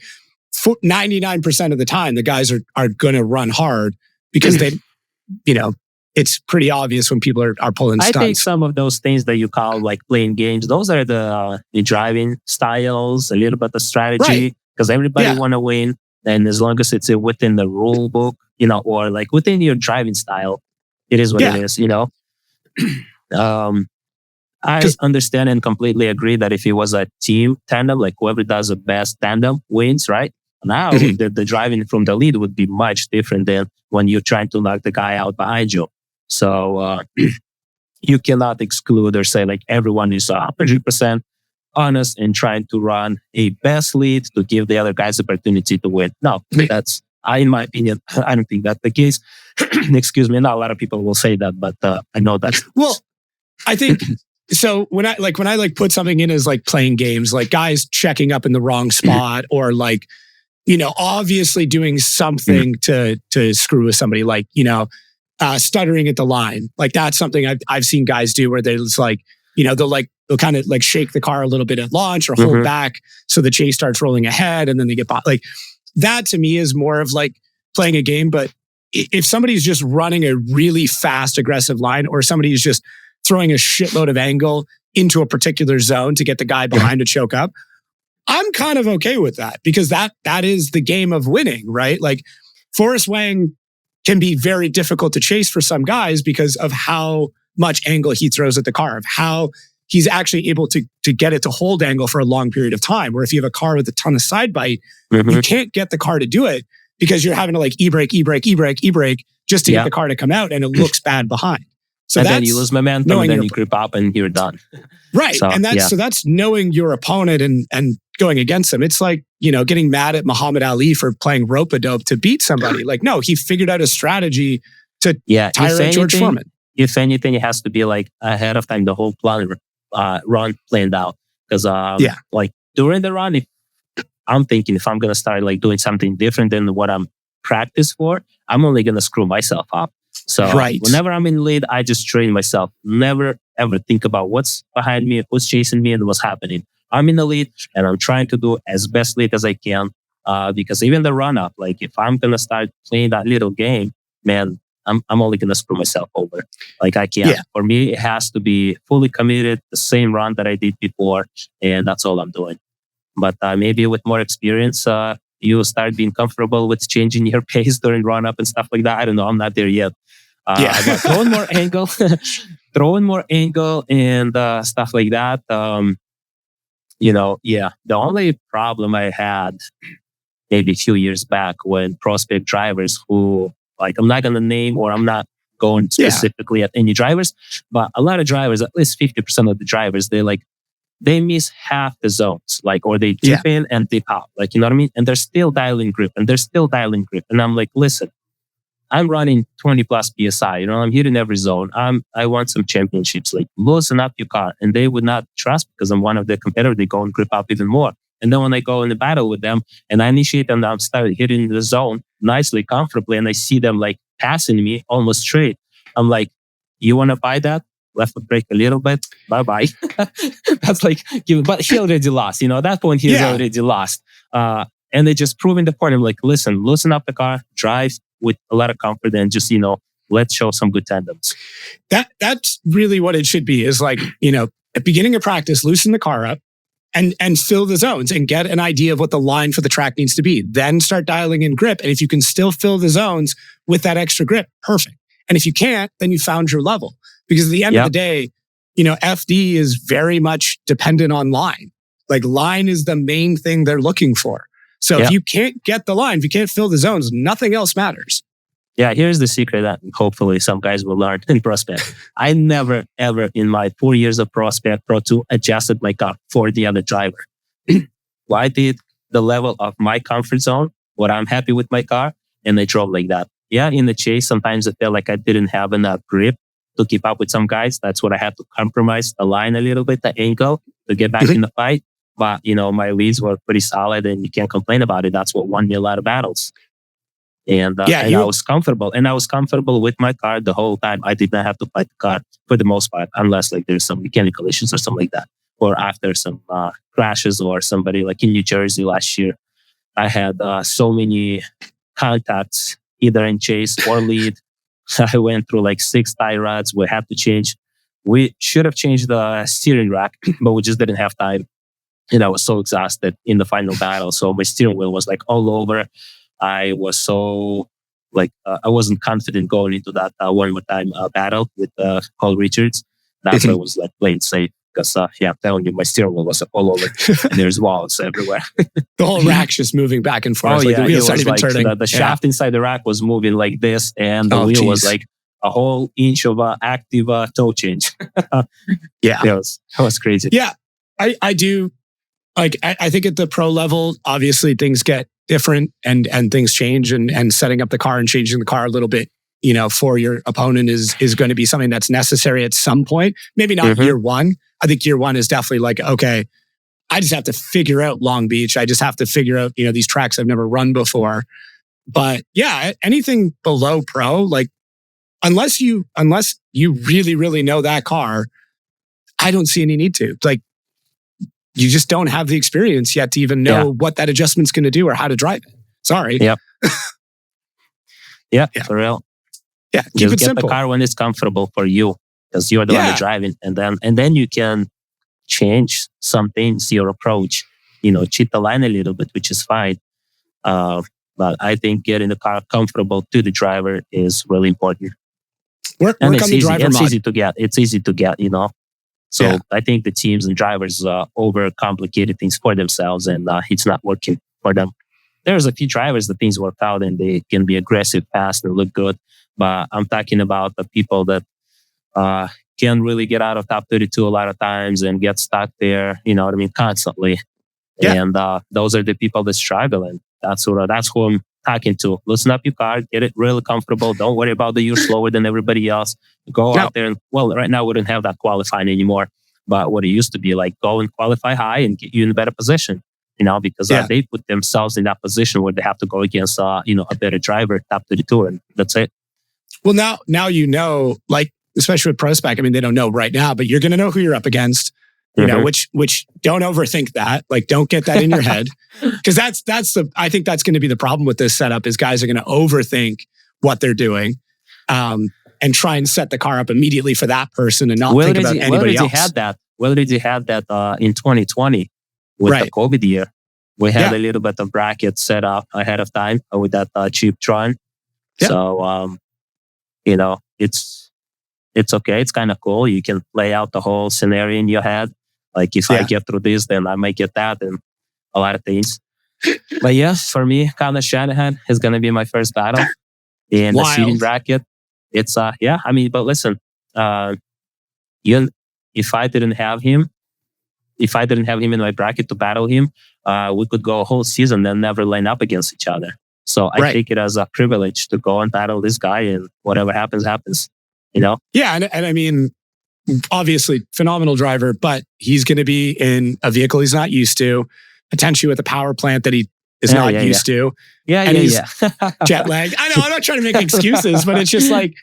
99% of the time, the guys are going to run hard because they, it's pretty obvious when people are pulling stunts. I think some of those things that you call like playing games, those are the driving styles, a little bit of strategy, because everybody want to win. And as long as it's within the rule book, or like within your driving style, it is what it is, I understand and completely agree that if it was a team tandem, like whoever does the best tandem wins, right? Now, the driving from the lead would be much different than when you're trying to knock the guy out behind you. So you cannot exclude or say like everyone is 100% honest and trying to run a best lead to give the other guys opportunity to win. No, that's, in my opinion, I don't think that's the case. Excuse me. Not a lot of people will say that, but I know that. Well, I think so. When I put something in as like playing games, like guys checking up in the wrong spot or like, obviously doing something to screw with somebody, like, stuttering at the line. Like that's something I've seen guys do where they're just like, they'll kind of like shake the car a little bit at launch or hold back so the chase starts rolling ahead and then they get by. Like that to me is more of like playing a game. But if somebody's just running a really fast, aggressive line, or somebody's just throwing a shitload of angle into a particular zone to get the guy behind to choke up, I'm kind of okay with that because that is the game of winning, right? Like Forrest Wang can be very difficult to chase for some guys because of how much angle he throws at the car, of how he's actually able to get it to hold angle for a long period of time. Where if you have a car with a ton of side bite, you can't get the car to do it because you're having to like e-brake just to get the car to come out, and it looks bad behind. So then you lose momentum, and then you grip up, and you're done. Right, so, and that's knowing your opponent and going against them. It's like getting mad at Muhammad Ali for playing rope-a-dope to beat somebody. Like no, he figured out a strategy to tire out George Foreman. If anything, it has to be like ahead of time, the whole plan run planned out. Because like during the run, if I'm thinking if I'm gonna start like doing something different than what I'm practiced for, I'm only gonna screw myself up. So whenever I'm in lead, I just train myself. Never ever think about what's behind me, what's chasing me, and what's happening. I'm in the lead and I'm trying to do as best lead as I can. Because even the run up, like if I'm going to start playing that little game, man, I'm only going to screw myself over. Like I can't. Yeah. For me, it has to be fully committed, the same run that I did before. And that's all I'm doing. But maybe with more experience, you start being comfortable with changing your pace during run up and stuff like that. I don't know. I'm not there yet. But throwing more angle and stuff like that. The only problem I had maybe a few years back when prospect drivers who, like, I'm not going to name or I'm not going specifically at any drivers, but a lot of drivers, at least 50% of the drivers, they miss half the zones, like, or they dip in and dip out, like, you know what I mean? And they're still dialing grip. And I'm like, listen, I'm running 20 plus PSI, I'm hitting every zone. I want some championships, like loosen up your car. And they would not trust because I'm one of their competitors. They go and grip up even more. And then when I go in the battle with them and I initiate and I'm starting hitting the zone nicely, comfortably, and I see them like passing me almost straight, I'm like, you want to buy that? Left foot brake a little bit. Bye-bye. That's like, but he already lost. At that point, he's already lost. And they just proving the point. I'm like, listen, loosen up the car, drive with a lot of comfort and just, let's show some good tandems. That's really what it should be is like, at beginning of practice, loosen the car up and fill the zones and get an idea of what the line for the track needs to be. Then start dialing in grip. And if you can still fill the zones with that extra grip, perfect. And if you can't, then you found your level. Because at the end of the day, FD is very much dependent on line. Like line is the main thing they're looking for. So if you can't get the line, if you can't fill the zones, nothing else matters. Yeah, here's the secret that hopefully some guys will learn in Prospect. I never, ever in my 4 years of Prospect Pro 2 adjusted my car for the other driver. I did the level of my comfort zone, what I'm happy with my car, and I drove like that. Yeah, in the chase, sometimes I felt like I didn't have enough grip to keep up with some guys. That's what I had to compromise the line a little bit, the angle, to get back in the fight. But, my leads were pretty solid and you can't complain about it. That's what won me a lot of battles. And I was comfortable. And I was comfortable with my car the whole time. I did not have to fight the car for the most part, unless like there's some mechanical issues or something like that. Or after some crashes or somebody like in New Jersey last year, I had so many contacts, either in chase or lead. I went through like 6 tie rods. We had to change. We should have changed the steering rack, but we just didn't have time. And I was so exhausted in the final battle. So my steering wheel was like all over. I was so like, I wasn't confident going into that one more time battle with Paul Richards. That's why I was like playing safe. Because, I'm telling you, my steering wheel was all over and there's walls everywhere. The whole rack's just moving back and forth. The wheels aren't even turning. The shaft inside the rack was moving like this and the wheel was like a whole inch of active toe change. That was crazy. Yeah, I do. Like, I think at the pro level, obviously things get different and things change and setting up the car and changing the car a little bit, for your opponent is going to be something that's necessary at some point. Maybe not year one. I think year one is definitely like, okay, I just have to figure out Long Beach. I just have to figure out, these tracks I've never run before. But yeah, anything below pro, like unless you really, really know that car, I don't see any need to. Like, you just don't have the experience yet to even know what that adjustment's going to do or how to drive it. Sorry. Yep. For real. Yeah, keep just it get simple. the car when it's comfortable for you, because you're the one driving, and then you can change some things, your approach. Cheat the line a little bit, which is fine. But I think getting the car comfortable to the driver is really important. Work on the driver mod. It's easy to get. So I think the teams and drivers overcomplicated things for themselves, and it's not working for them. There's a few drivers that things work out and they can be aggressive, fast, and look good. But I'm talking about the people that can really get out of top 32 a lot of times and get stuck there, constantly. Yeah. And those are the people that struggle. And that's who I'm talking to. Loosen up your car, get it really comfortable. Don't worry about that you're slower than everybody else. Go out there and, right now we don't have that qualifying anymore. But what it used to be, like, go and qualify high and get you in a better position. Because they put themselves in that position where they have to go against, a better driver, top 32, and that's it. Well, now like, especially with ProSpec, I mean, they don't know right now, but you're going to know who you're up against. you know, which don't overthink that. Like, don't get that in your head. Because I think that's going to be the problem with this setup is guys are going to overthink what they're doing. And try and set the car up immediately for that person and not think about anybody else. We already had that in 2020 with the COVID year. We had a little bit of bracket set up ahead of time with that cheap Tron. Yeah. So, you know, it's okay. It's kind of cool. You can lay out the whole scenario in your head. Like, if I get through this, then I might get that, and a lot of things. But yeah, for me, Connor Shanahan is going to be my first battle in the seeding bracket. It's but listen, if I didn't have him in my bracket to battle him, we could go a whole season and never line up against each other. So I take it as a privilege to go and battle this guy, and whatever happens, happens. You know? Yeah, and I mean, obviously phenomenal driver, but he's going to be in a vehicle he's not used to, potentially with a power plant that he is not used to. And he's jet lagged. I know, I'm not trying to make excuses, but it's just like,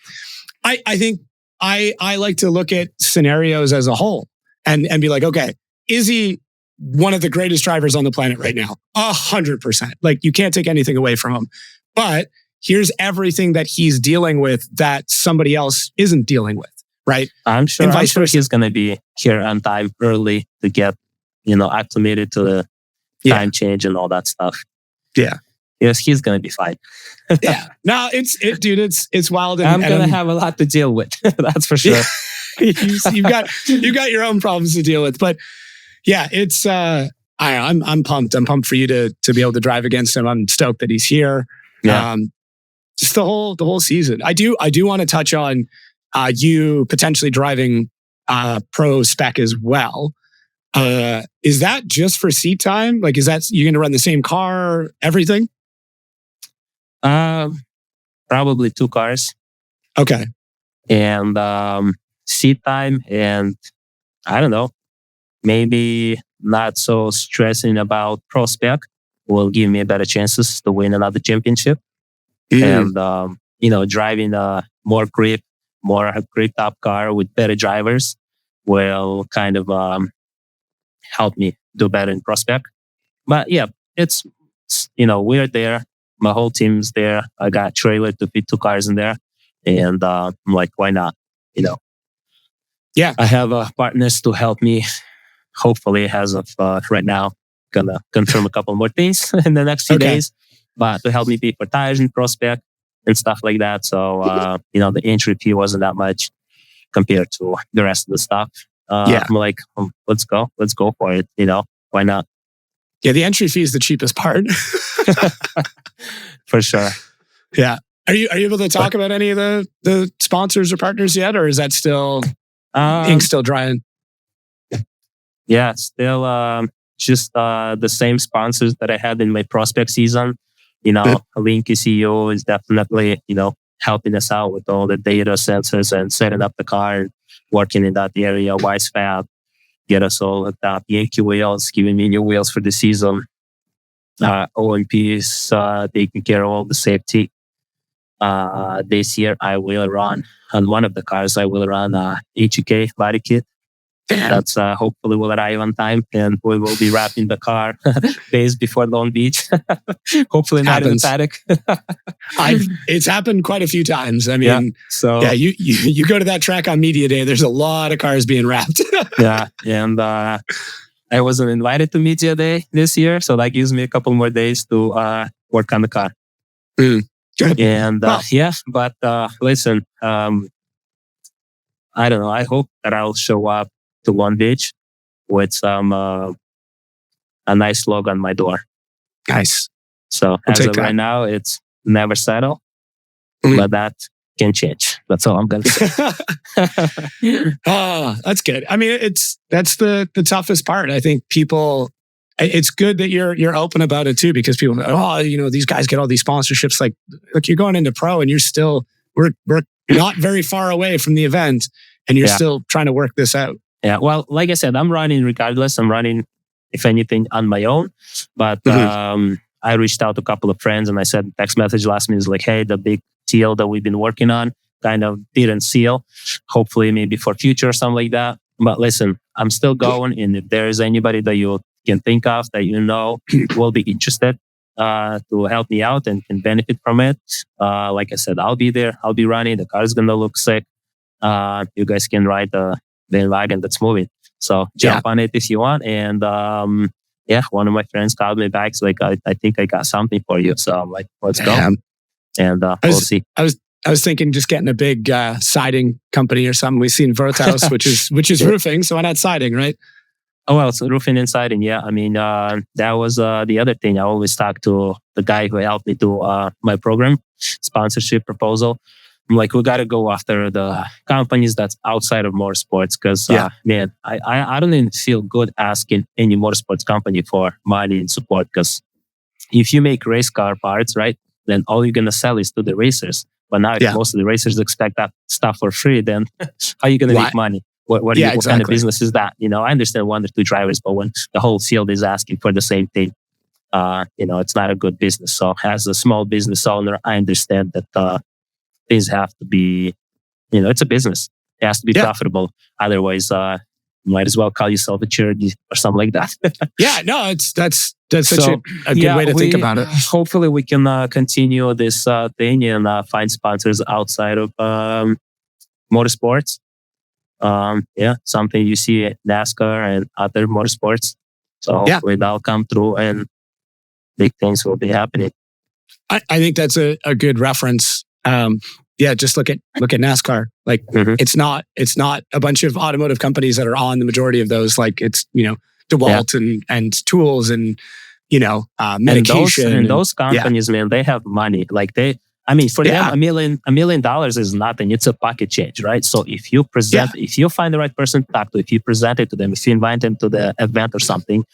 I think I like to look at scenarios as a whole and be like, okay, is he one of the greatest drivers on the planet right now? 100%. Like, you can't take anything away from him. But here's everything that he's dealing with that somebody else isn't dealing with, right? I'm sure he's going to be here on time early to get, acclimated to the time change and all that stuff. Yeah. Yes, he's going to be fine. Yeah. No, it's wild. I'm going to have a lot to deal with. That's for sure. You've got your own problems to deal with, but yeah, it's, I'm pumped. I'm pumped for you to be able to drive against him. I'm stoked that he's here. Yeah. Just the whole season. I do want to touch on, you potentially driving, pro spec as well. Is that just for seat time? Like, you're going to run the same car, everything? Probably 2 cars. Okay. And, seat time, and I don't know, maybe not so stressing about pro spec will give me better chances to win another championship. And, driving a more gripped up car with better drivers will kind of, help me do better in prospect. But yeah, it's, we're there. My whole team's there. I got a trailer to fit 2 cars in there. And I'm like, why not? Yeah. I have partners to help me. Hopefully, as of right now, gonna confirm a couple more things in the next few days. But to help me pay for tires and prospect and stuff like that. So, the entry fee wasn't that much compared to the rest of the stuff. I'm like, let's go for it. Why not? Yeah, the entry fee is the cheapest part. For sure. Yeah. Are you able to talk about any of the sponsors or partners yet, or is that still ink still drying? Yeah, still just the same sponsors that I had in my prospect season. Link ECU is definitely helping us out with all the data sensors and setting up the car and working in that area. WiseFab get us all hooked up. Yankee wheels, giving me new wheels for the season. OMP is taking care of all the safety. This year I will run on one of the cars. I will run HEK body kit. That's hopefully will arrive on time, and we will be wrapping the car days before Long Beach. Hopefully not in the paddock. It's happened quite a few times. I mean, you go to that track on media day. There's a lot of cars being wrapped. Yeah, and I wasn't invited to media day this year, so that gives me a couple more days to work on the car. Good. And but listen, I don't know. I hope that I'll show up to Long Beach with some a nice logo on my door. Nice. So as of right now, it's never settle, but that can change. That's all I'm gonna say. Oh, that's good. I mean, that's the toughest part. I think people. It's good that you're open about it too, because people go, these guys get all these sponsorships. Like, look, you're going into pro, and you're still we're not very far away from the event, and you're still trying to work this out. Yeah, well, like I said, I'm running regardless. I'm running, if anything, on my own. But I reached out to a couple of friends and I said, text message last minute is like, hey, the big deal that we've been working on kind of didn't seal. Hopefully, maybe for future or something like that. But listen, I'm still going. And if there is anybody that you can think of that will be interested to help me out and can benefit from it, like I said, I'll be there. I'll be running. The car is gonna look sick. You guys can ride the wagon that's moving. So jump on it if you want. And one of my friends called me back. It's like, I think I got something for you. So I'm like, let's go. And we'll see. I was thinking just getting a big siding company or something. We've seen Verthouse, which is roofing. So why not siding, right? Oh, well, it's roofing and siding. Yeah. I mean, that was the other thing. I always talk to the guy who helped me do my program sponsorship proposal. I'm like, we got to go after the companies that's outside of motorsports because, man, I don't even feel good asking any motorsports company for money and support because if you make race car parts, right, then all you're going to sell is to the racers. But now if most of the racers expect that stuff for free, then how are you going to make money? What kind of business is that? I understand 1 or 2 drivers, but when the whole field is asking for the same thing, it's not a good business. So as a small business owner, I understand that things have to be, it's a business. It has to be profitable. Otherwise, you might as well call yourself a charity or something like that. That's such a good way to think about it. Hopefully we can continue this thing and find sponsors outside of motorsports. Something you see at NASCAR and other motorsports. So it'll come through and big things will be happening. I think that's a good reference. Just look at NASCAR. Like it's not a bunch of automotive companies that are on the majority of those. Like it's DeWalt and tools and medication. And those companies, man, they have money. Like for them, $1 million is nothing. It's a pocket change, right? So if you present, if you find the right person to talk to, if you present it to them, if you invite them to the event or something,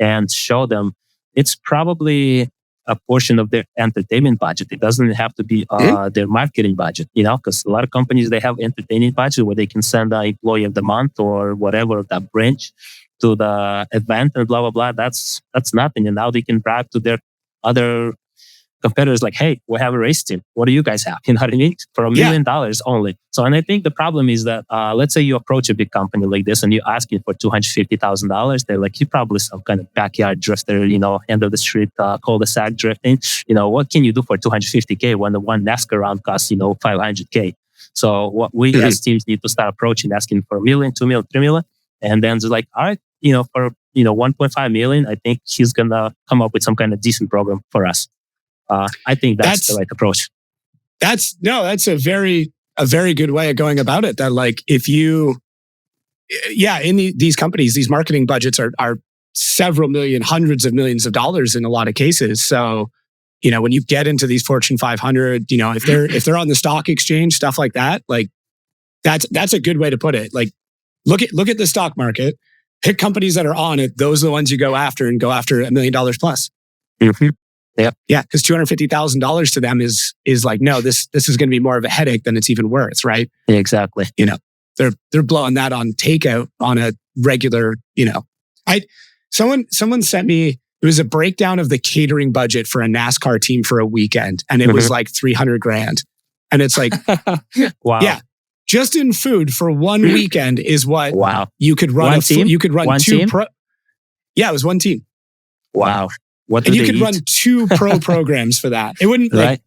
and show them, it's probably a portion of their entertainment budget. It doesn't have to be their marketing budget, because a lot of companies, they have entertainment budget where they can send an employee of the month or whatever, that branch to the event and blah, blah, blah. That's nothing. And now they can brag to their other competitors like, hey, we have a race team. What do you guys have? You know what I mean? For $1 million only. So, and I think the problem is that, let's say you approach a big company like this and you're asking for $250,000. They're like, you're probably some kind of backyard drifter, end of the street, cul-de-sac drifting. What can you do for $250K when the one NASCAR round costs, $500K? So what we as teams need to start approaching, asking for $1 million, $2 million, $3 million. And then it's like, all right, for, 1.5 million, I think he's going to come up with some kind of decent program for us. I think that's the right approach. That's a very good way of going about it. That like, if you, in these companies, these marketing budgets are several million, hundreds of millions of dollars in a lot of cases. So, when you get into these Fortune 500, if they're on the stock exchange, stuff like that, like that's a good way to put it. Like, look at the stock market, pick companies that are on it. Those are the ones you go after and go after $1 million plus. Mm-hmm. Yep. Yeah, because $250,000 to them is like, no, this is going to be more of a headache than it's even worth, right? Yeah, exactly. They're blowing that on takeout on a regular. Someone sent me, it was a breakdown of the catering budget for a NASCAR team for a weekend, and it was like $300,000, and it's like, wow, yeah, just in food for one weekend is what you could run. One team? You could run one two team? pro. Yeah, it was one team. Wow. What and you could run 2 pro programs for that. It wouldn't like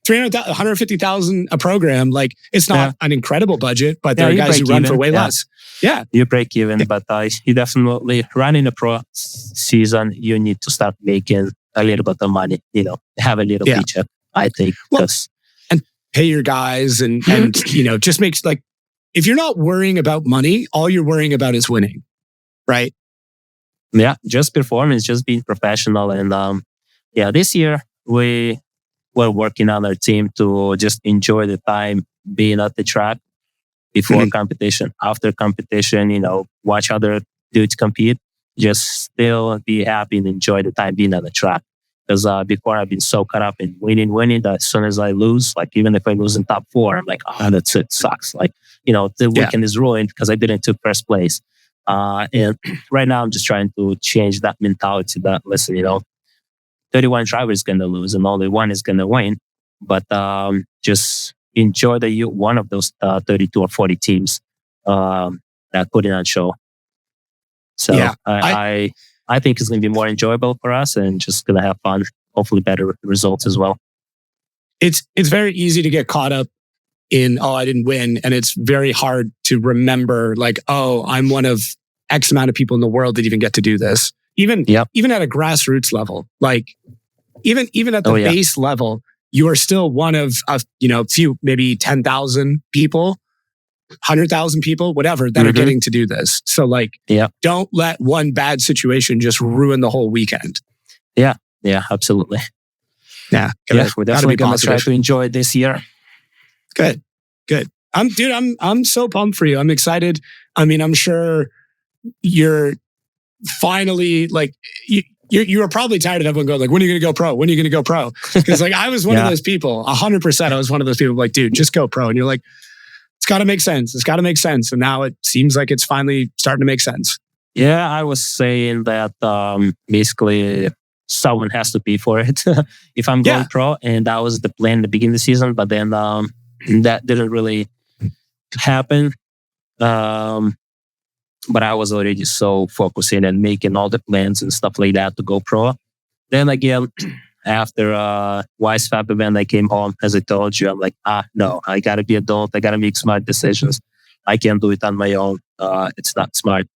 150,000 a program. Like it's not an incredible budget, but there are guys who run for way less. Yeah, you break even, but you definitely running a pro season. You need to start making a little bit of money. Have a little paycheck. I think, and pay your guys, and just makes like if you're not worrying about money, all you're worrying about is winning, right? Yeah, just performance, just being professional. And this year we were working on our team to just enjoy the time being at the track before competition, after competition, watch other dudes compete, just still be happy and enjoy the time being on the track. Because before I've been so caught up in winning, that as soon as I lose, like even if I lose in top 4, I'm like, that's it, sucks. Like, the weekend is ruined because I didn't took first place. And right now I'm just trying to change that mentality that, listen, 31 drivers going to lose and only one is going to win. But just enjoy one of those 32 or 40 teams that put in on show. So Yeah, I think it's going to be more enjoyable for us and just going to have fun. Hopefully better results as well. it's very easy to get caught up in, oh, I didn't win. And it's very hard to remember, like, oh, I'm one of X amount of people in the world that even get to do this. Even at a grassroots level, like even at the base level, you are still one of few, maybe 10,000 people, 100,000 people, whatever, that are getting to do this. So like, don't let one bad situation just ruin the whole weekend. Yeah, absolutely. Yeah, we're definitely going to try to enjoy it this year. Good. I'm so pumped for you. I'm excited. I mean, I'm sure you're finally like you were probably tired of everyone going like, when are you going to go pro? When are you going to go pro? Because like I was one of those people, 100%. I was one of those people like, dude, just go pro. And you're like, it's got to make sense. It's got to make sense. And now it seems like it's finally starting to make sense. Yeah, I was saying that basically someone has to pay for it if I'm going pro, and that was the plan at the beginning of the season. But then that didn't really happen. But I was already so focused in and making all the plans and stuff like that to go pro. Then again, after WiseFab event, I came home, as I told you. I'm like, no, I got to be adult. I got to make smart decisions. I can't do it on my own. It's not smart.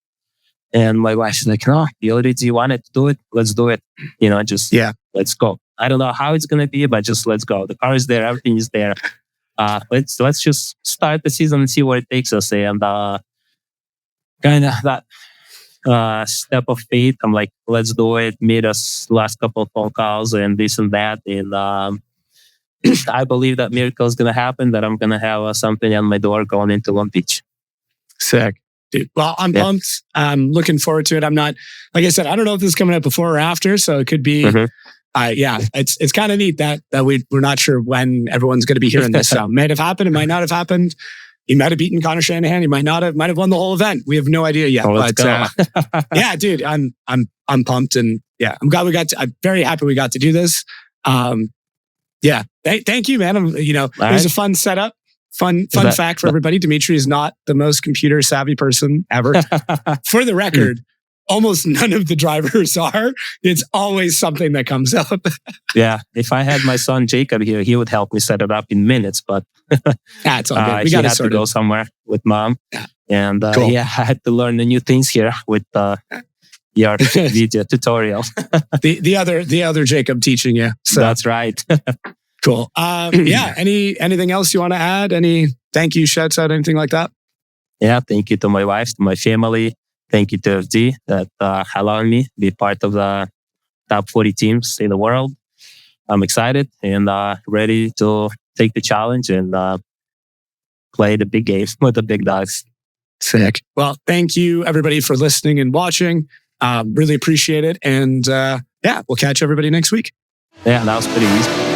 And my wife's like, no, you already wanted to do it. Let's do it. Let's go. I don't know how it's going to be, but just let's go. The car is there. Everything is there. Let's just start the season and see where it takes us. And kind of that step of faith. I'm like, let's do it. Made us last couple of phone calls and this and that. And I believe that miracle is going to happen, that I'm going to have something on my door going into Long Beach. Sick. Dude. Well, I'm pumped. I'm looking forward to it. I'm not, like I said, I don't know if this is coming out before or after. So it could be, it's kind of neat that we're not sure when everyone's going to be hearing this. So it might have happened. It might not have happened. He might have beaten Connor Shanahan. He might have won the whole event. We have no idea yet. Yeah, dude, I'm pumped, and I'm glad I'm very happy we got to do this. Thank you, man. It was a fun setup. Fun fact for everybody. Dmitriy is not the most computer savvy person ever. For the record, almost none of the drivers are. It's always something that comes up. Yeah. If I had my son Jacob here, he would help me set it up in minutes, but it's all good. We got to go somewhere with mom. Yeah. And cool. I had to learn the new things here with your video tutorial. the other Jacob teaching you. So. That's right. Cool. Anything else you want to add? Any thank you, shouts out, anything like that? Yeah. Thank you to my wife, to my family. Thank you to FD that allowed me to be part of the top 40 teams in the world. I'm excited and ready to take the challenge and play the big game with the big dogs. Sick. Well, thank you everybody for listening and watching. Really appreciate it. And we'll catch everybody next week. Yeah, that was pretty easy.